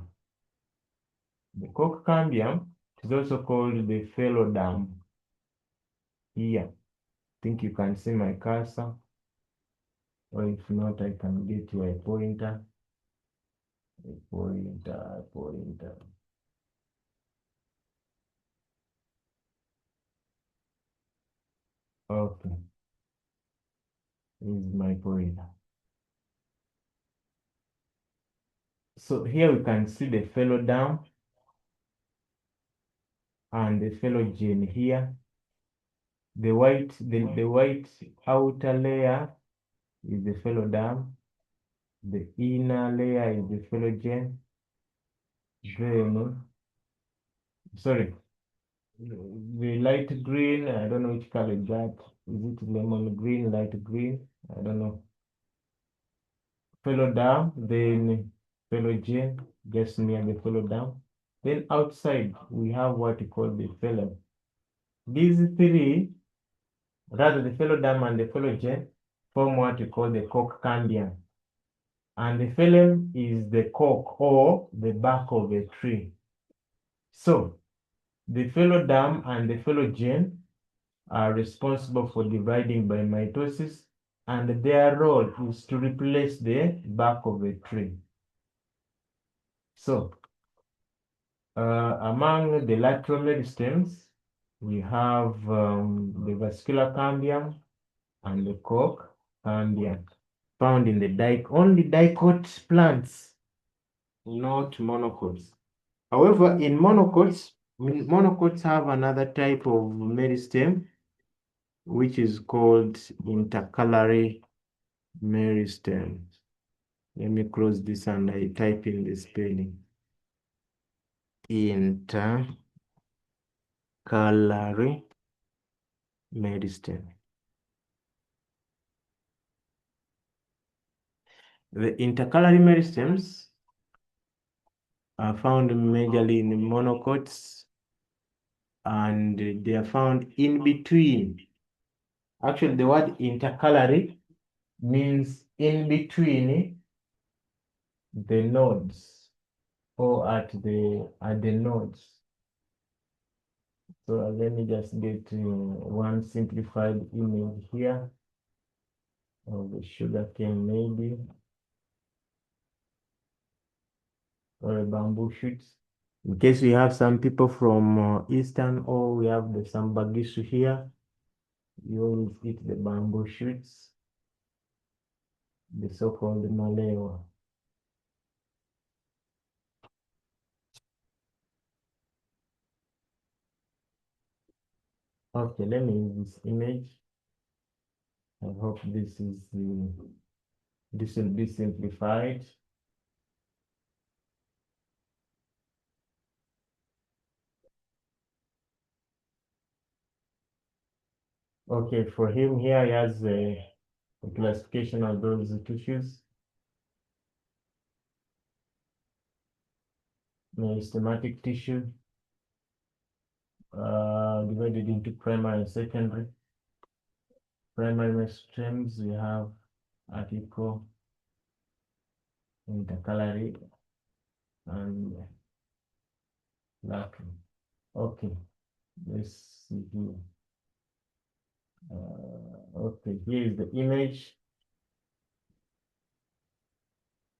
The cork cambium is also called the phelodam. Here, I think you can see my cursor, or if not, I can get you a pointer. Pointer. Okay. This is my pointer. So here we can see the phelodam and the phylogeny here. The white outer layer is the phelodam. The inner layer is the phylogeny. Then, sorry, the light green, I don't know which color is that. Is it lemon green, light green? I don't know. Phelodam, then phylogeny, just near the phelodam. Then outside, we have what we call the phylum. These three, rather the phelodam and the phylogeny, form what we call the cork cambium. And the phylum is the cork or the bark of a tree. So, the phelodam and the phylogeny are responsible for dividing by mitosis, and their role is to replace the bark of a tree. So, among the lateral meristems, we have the vascular cambium and the cork cambium, found in the only dicot plants, not monocots. However, in monocots have another type of meristem, which is called intercalary meristem. Let me close this and I type in the spelling. Intercalary meristem. The intercalary meristems are found majorly in monocots, and they are found in between. Actually, the word intercalary means in between the nodes or at the nodes. So let me just get one simplified image here of the sugarcane maybe, or a bamboo shoots. In case we have some people from Eastern, or we have the Sambagisu here, you always eat the bamboo shoots, the so-called Maleo. Okay, let me use this image. I hope this will be simplified. Okay, for him here, he has a classification of those tissues. Meristematic tissue, divided into primary and secondary. Primary meristems, we have apical, intercalary, and lateral. Okay, let's see here. Okay, here is the image.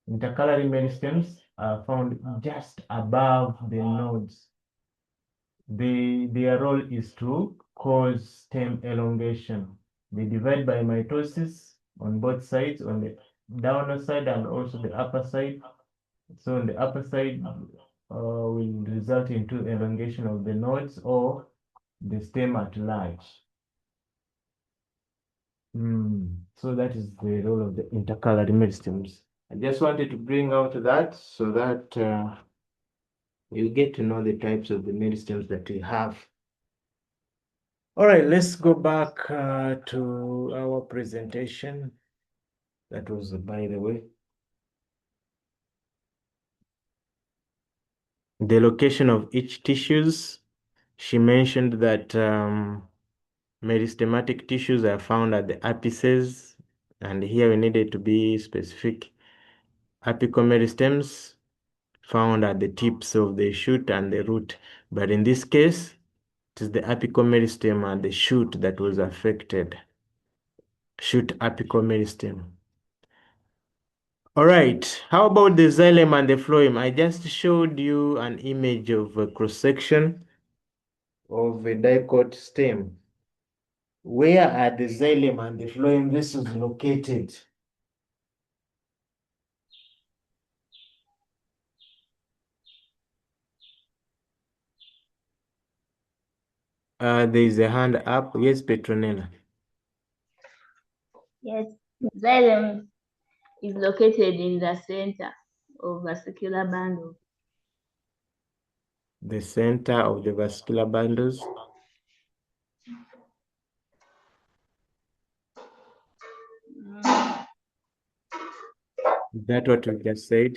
Intercalary meristems are found just above the nodes. Their role is to cause stem elongation. They divide by mitosis on both sides, on the downer side and also the upper side. So on the upper side will result into elongation of the nodes or the stem at large. So that is the role of the intercalary meristems. I just wanted to bring out that so that you get to know the types of the meristems that we have. All right, let's go back to our presentation. That was, by the way, the location of each tissues. She mentioned that meristematic tissues are found at the apices, and here we needed to be specific. Apical meristems found at the tips of the shoot and the root, but in this case, it is the apical meristem and the shoot that was affected. Shoot apical meristem. All right, how about the xylem and the phloem? I just showed you an image of a cross-section of a dicot stem. Where are the xylem and the phloem vessels located? There is a hand up. Yes, Petronella. Yes, xylem is located in the center of vascular bundle. The center of the vascular bundles. Is that what you just said?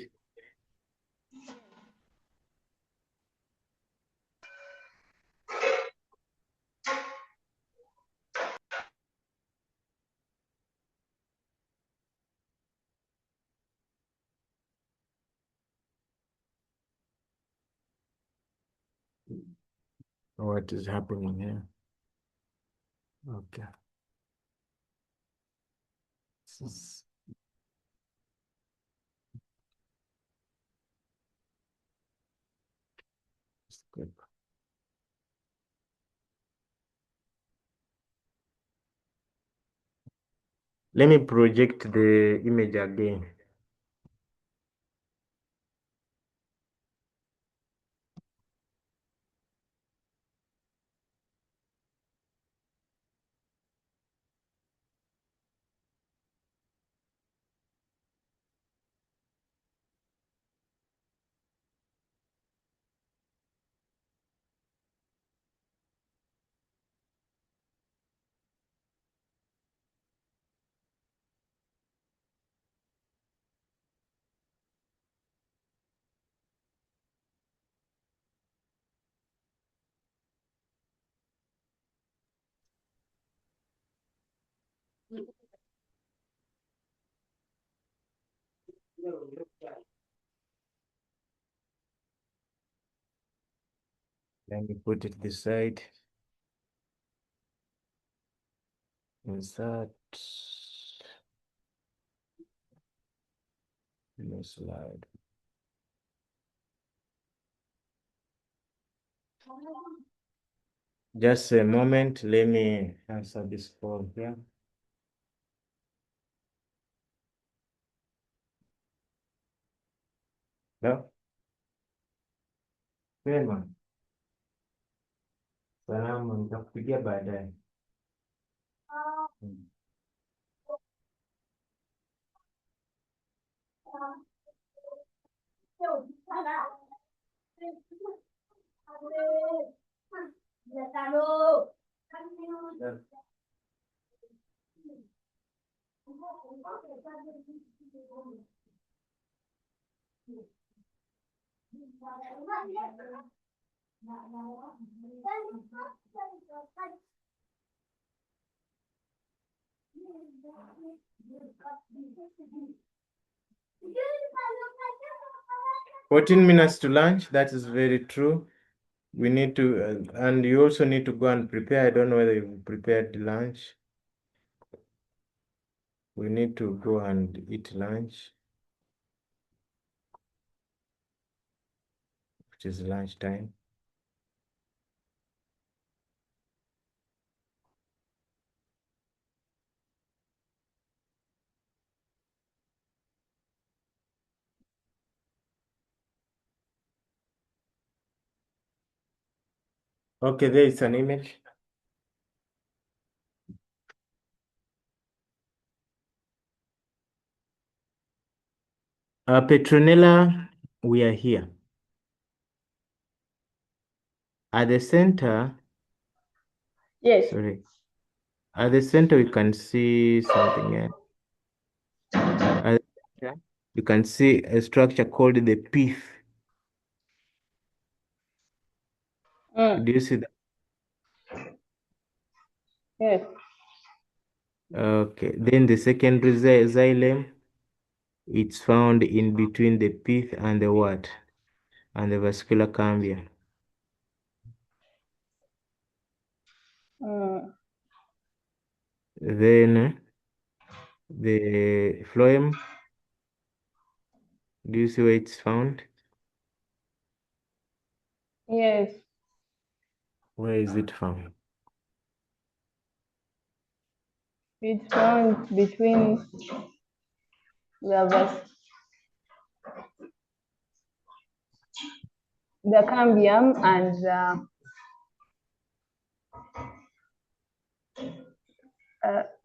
What is happening here? Okay. Good. Let me project the image again. Let me put it this side. Insert. No slide. Just a moment. Let me answer this form here. No? Sema. Salamu, nitakupigia baadaye. Mm. Yeah. 14 minutes to lunch. That is very true. We need to, and you also need to go and prepare. I don't know whether you've prepared the lunch. We need to go and eat lunch, which is lunchtime. Okay, there is an image. Petronella, we are here. At the center, Yes. sorry, at the center we can see something else. You can see a structure called the pith. Do you see that? Yes. Okay, then the secondary xylem, it's found in between the pith and the what? And the vascular cambia. Then the phloem, do you see where it's found? Yes. Where is it found? It's found between the cambium and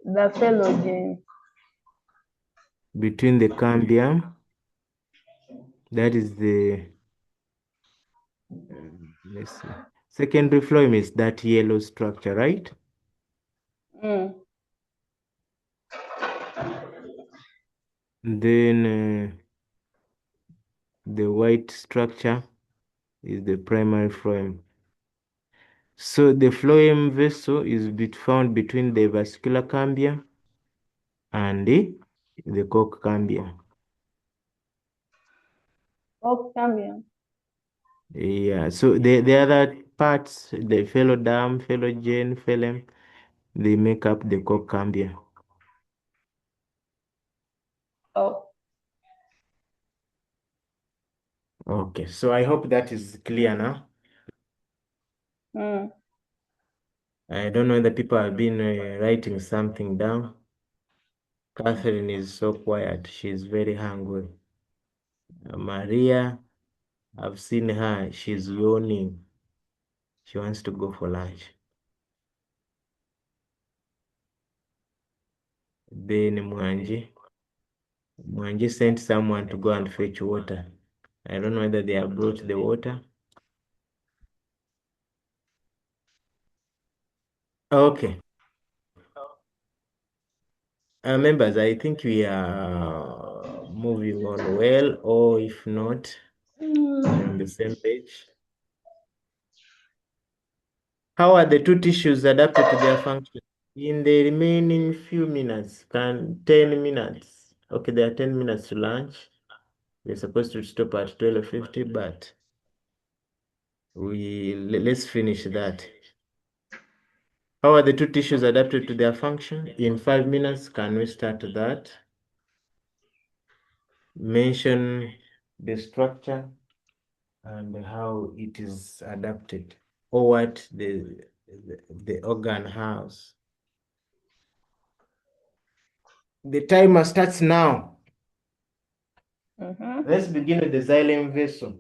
the phylogen. Between the cambium, that is the, let's see. Secondary phloem is that yellow structure, right? Then the white structure is the primary phloem. So the phloem vessel is found between the vascular cambia and the cork cambia. Cork cambium. Yeah, so the other parts, the phyllodam, phylogen, phloem, they make up the cork cambia. Oh. Okay, so I hope that is clear now. I don't know whether people have been writing something down. Catherine is so quiet. She's very hungry. Maria, I've seen her. She's yawning. She wants to go for lunch. Then Mwanji sent someone to go and fetch water. I don't know whether they have brought the water. Okay. Members, I think we are moving on well, or if not, we're on the same page. How are the two tissues adapted to their function? In the remaining few minutes, 10 minutes. Okay, there are 10 minutes to lunch. We're supposed to stop at 12:50, but let's finish that. How are the two tissues adapted to their function? In 5 minutes, can we start that? Mention the structure and how it is adapted, or what the organ has. The timer starts now. Let's begin with the xylem vessel.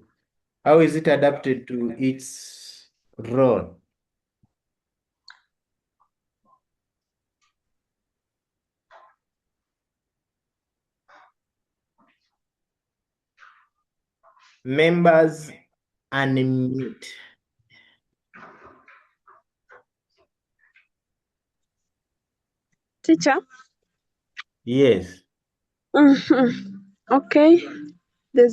How is it adapted to its role? Members unmute. Teacher? Yes. Okay. The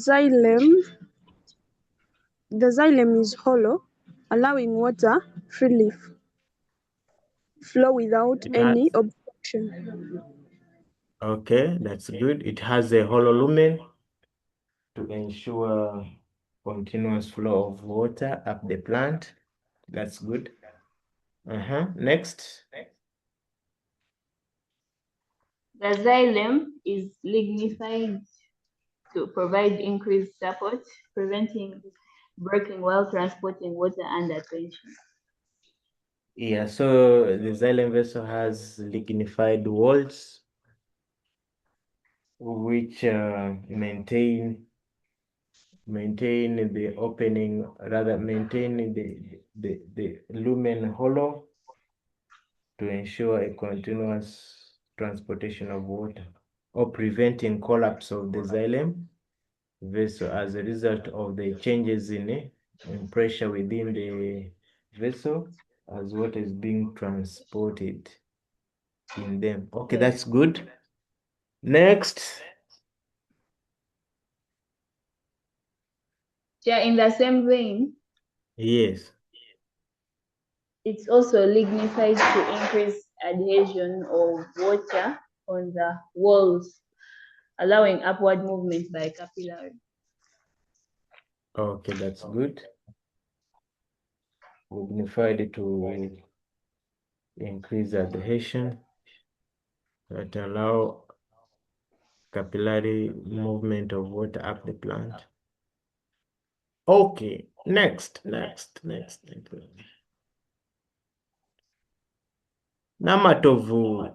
xylem is hollow, allowing water freely flow without It has, any obstruction. okay, that's good. It has a hollow lumen to ensure continuous flow of water up the plant. That's good. Next. The xylem is lignified to provide increased support, preventing breaking while transporting water under tension. Yeah, so the xylem vessel has lignified walls which maintain the opening, rather maintain the lumen hollow to ensure a continuous transportation of water, or preventing collapse of the xylem vessel as a result of the changes in pressure within the vessel as water is being transported in them. Okay, that's good. Next. Yeah, in the same vein, Yes. it's also lignified to increase adhesion of water on the walls, allowing upward movement by capillary. Okay, that's good. Lignified to increase adhesion that allow capillary movement of water up the plant. Okay, next. Namatovu,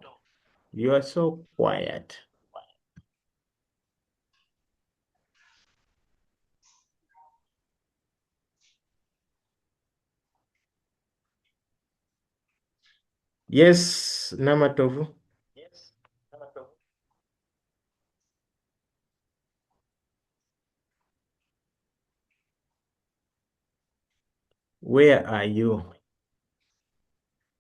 you are so quiet. Yes, Namatovu. Where are you?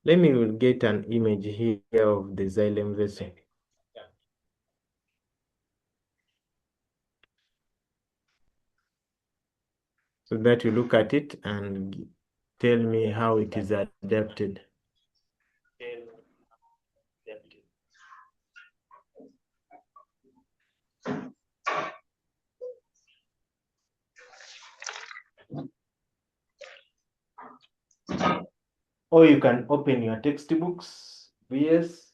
Let me get an image here of the xylem vessel. So that you look at it and tell me how it is adapted. Or you can open your textbooks, BS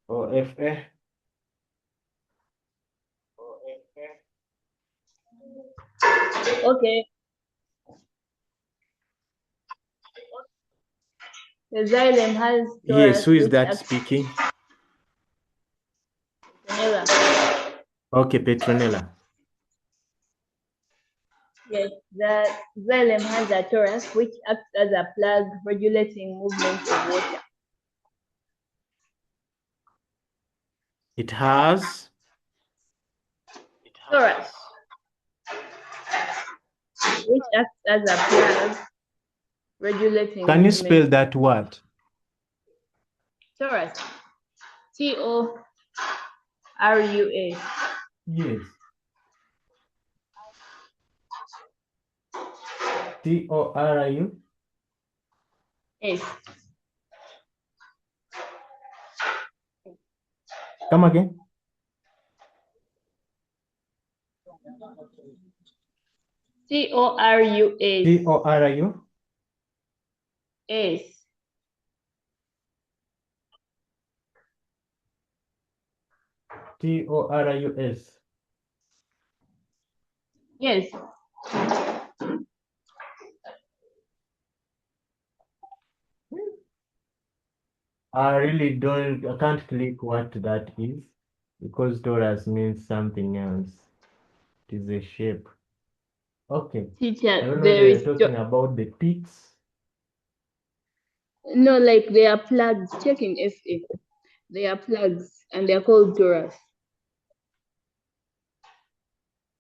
or FA. Okay. The xylem has Yes, thorax, who is which that acts speaking? Petronella. Okay, Petronella. Yes, the xylem has a thorax, which acts as a plug regulating movement of water. It has Thorax, which acts as a plug regulating Can you movement. spell that word? Thorax. Torus. Yes. TORU. Yes. Come again. Torus. T-O-R-U? S. T-O-R-U-S. Yes. I can't click what that is because torus means something else. It is a shape. Okay. I Teacher, don't know there whether is you're talking about the peaks. no, like they are plugs. Check in FA. They are plugs and they are called torus.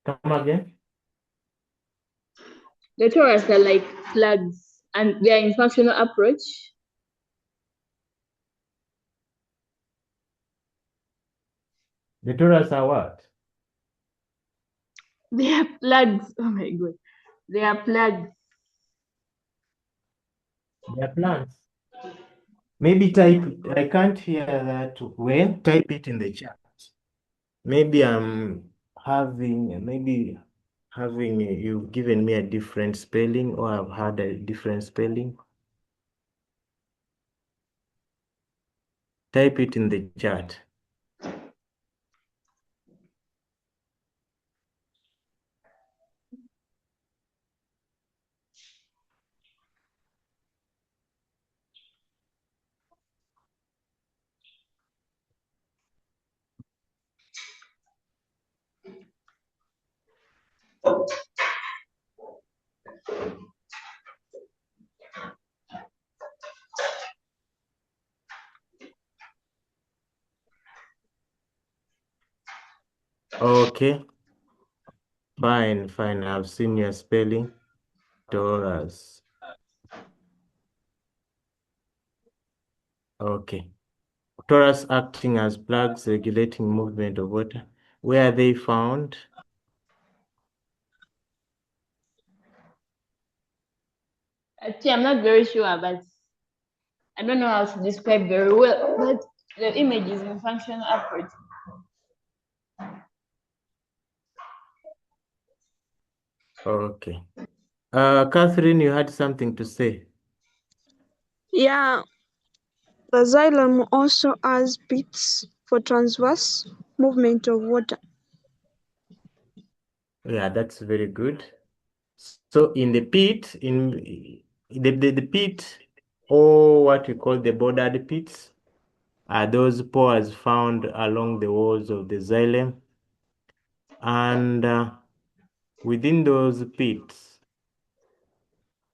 Come again? The torus are like plugs and they are in functional approach. The torus are what? They are plugs. Oh my god. They are plugs. They are plants. Maybe type, I can't hear that well. Type it in the chat. Maybe having you've given me a different spelling or I've had a different spelling. Type it in the chat. Okay. Fine. I've seen your spelling. Torus. Okay. Torus acting as plugs regulating movement of water. Where are they found? Actually, I'm not very sure, but I don't know how to describe very well. But the image is in functional approach. Okay. Catherine, you had something to say. Yeah, the xylem also has pits for transverse movement of water. Yeah, that's very good. So in the pit, in the pit, or what we call the bordered pits, are those pores found along the walls of the xylem. And within those pits,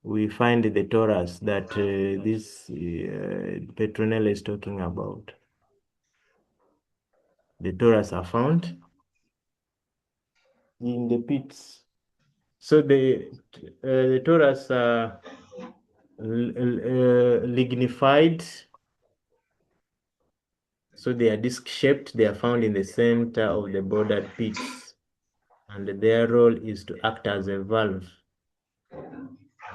we find the torus that this Petronella is talking about. The torus are found in the pits. So the torus are lignified. So they are disc-shaped. They are found in the center of the bordered pits. And their role is to act as a valve.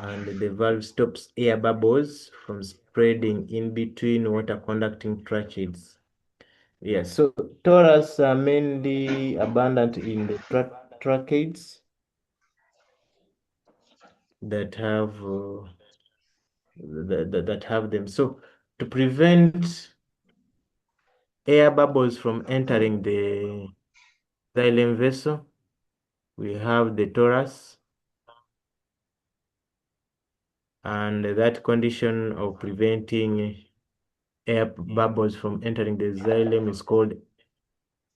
And the valve stops air bubbles from spreading in between water-conducting tracheids. Yes, so torus are mainly abundant in the tracheids that have that have them. So to prevent air bubbles from entering the xylem vessel, we have the torus, and that condition of preventing air bubbles from entering the xylem is called,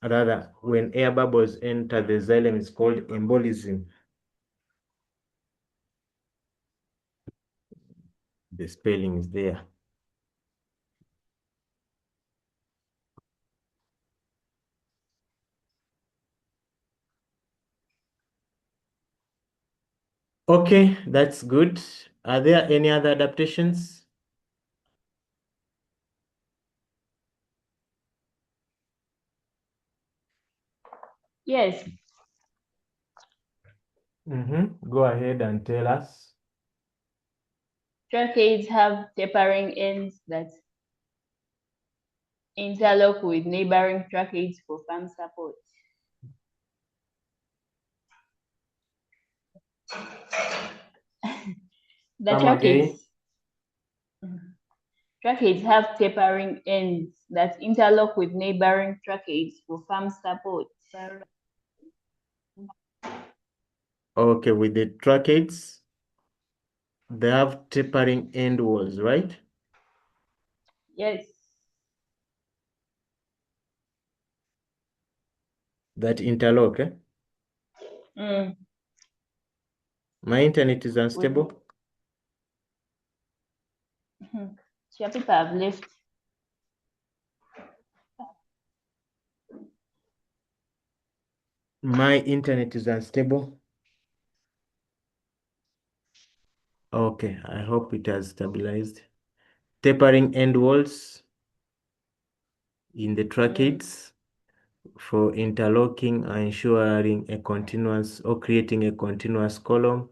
rather, when air bubbles enter the xylem is called embolism. The spelling is there. Okay, that's good. Are there any other adaptations? Yes. Go ahead and tell us. Tracheids have tapering ends that interlock with neighboring tracheids for firm support. The Come again. tracheids have tapering ends that interlock with neighboring tracheids for firm support. Okay, with the tracheids, they have tapering end walls, right? Yes. That interlock, eh? Mm. My internet is unstable. Sure, people have left. My internet is unstable. Okay, I hope it has stabilized. Tapering end walls in the tracheids for interlocking and ensuring a continuous or creating a continuous column.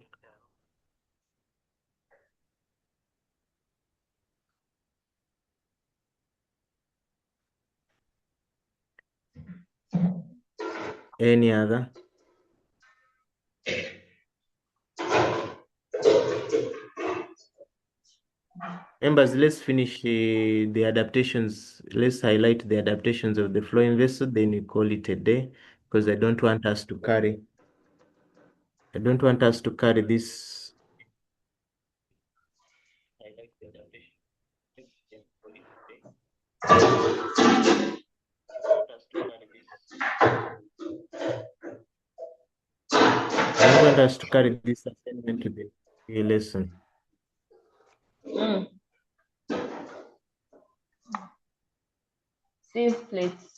Any other? Members, let's finish the adaptations. Let's highlight the adaptations of the flowing vessel, then we call it a day, because I don't want us to carry this. I don't want us to carry this assignment to the lesson. Sieve plates.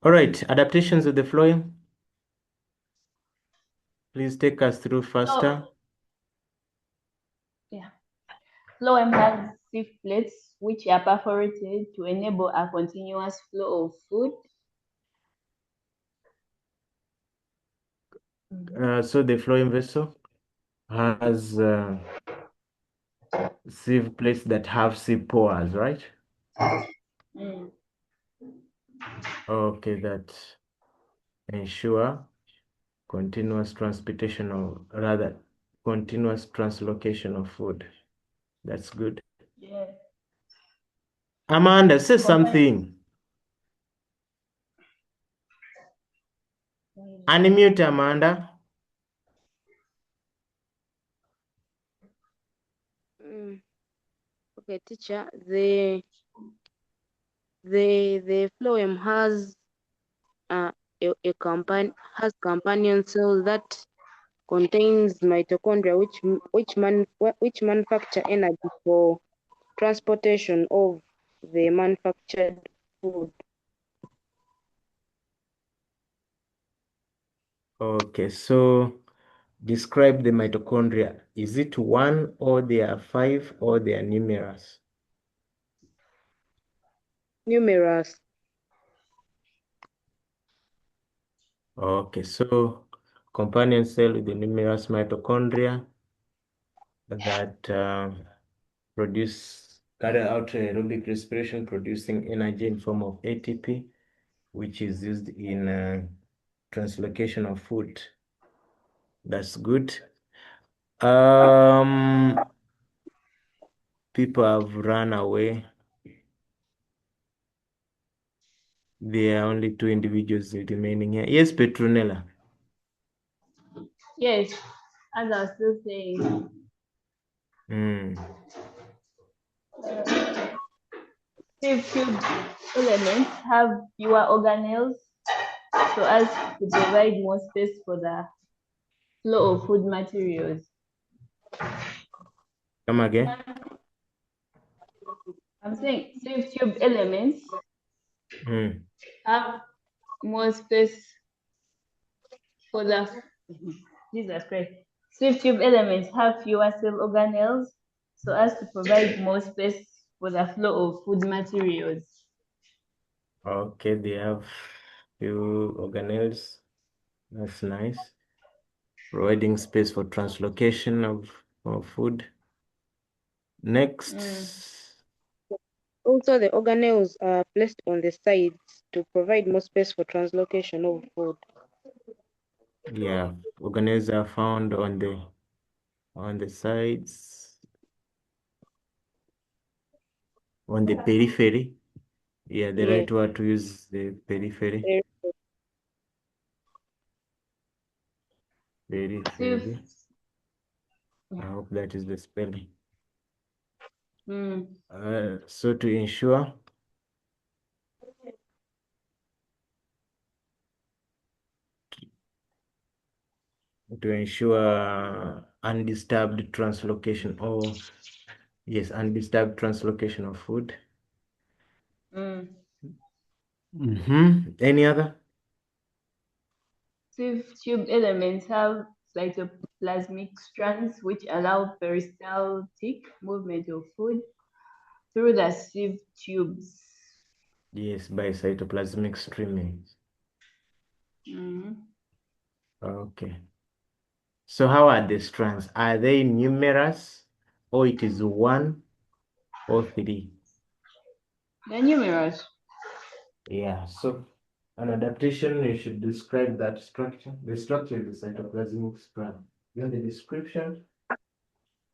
All right, adaptations of the flowing. Please take us through faster. Phloem has sieve plates which are perforated to enable a continuous flow of food. So the flowing vessel has sieve plates that have sieve pores, right? Okay, that ensure continuous transportation or rather continuous translocation of food. That's good. Yeah. Amanda, say something. Unmute, Amanda. Okay, teacher. The phloem has companion cell that contains mitochondria which manufacture energy for transportation of the manufactured food. Okay, so describe the mitochondria. Is it one or they are five or they are numerous? Numerous. Okay, so companion cell with the numerous mitochondria that carry out aerobic respiration, producing energy in form of ATP, which is used in translocation of food. That's good. People have run away. There are only two individuals remaining here. Yes, Petronella. Yes, as I was still saying. Sieve tube elements have fewer organelles so as to provide more space for the flow of food materials. Come again. I'm saying sieve tube elements have more space for the Jesus Christ. Sieve tube elements have fewer cell organelles so as to provide more space for the flow of food materials. Okay, they have few organelles. That's nice. Providing space for translocation of food. Next, Also, the organelles are placed on the sides to provide more space for translocation of food. yeah, organelles are found on the sides, on the periphery. Yeah, the Yeah. right word to use the periphery. Periphery. I hope that is the spelling. So to ensure undisturbed translocation, or yes, undisturbed translocation of food. Any other? Sieve tube elements have cytoplasmic strands which allow peristaltic movement of food through the sieve tubes. Yes, by cytoplasmic streaming. Mhm. Okay. So how are the strands? Are they numerous, or it is one or three? They're numerous. Yeah, so an adaptation, you should describe that structure. The structure is the cytoplasmic strand. In the description,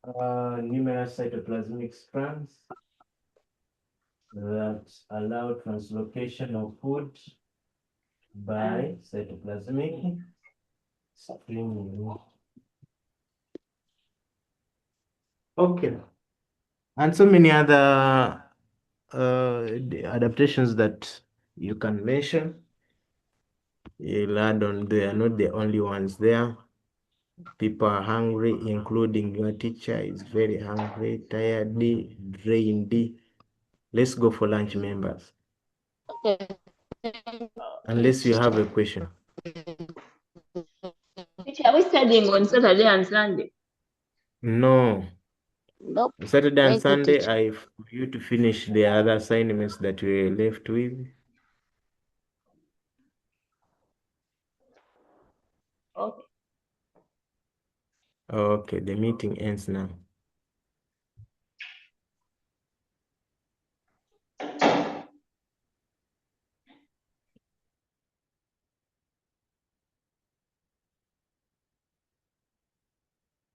numerous cytoplasmic strands that allow translocation of food by cytoplasmic streaming. Okay. And so many other adaptations that you can mention. You'll add on, they are not the only ones there. People are hungry, including your teacher is very hungry, tired, drained. Let's go for lunch, members. Unless you have a question. Teacher, are we studying on Saturday and Sunday? No. Nope. Saturday and Thank you, Sunday, teacher. for you to finish the other assignments that we were left with. Okay. Okay, the meeting ends now.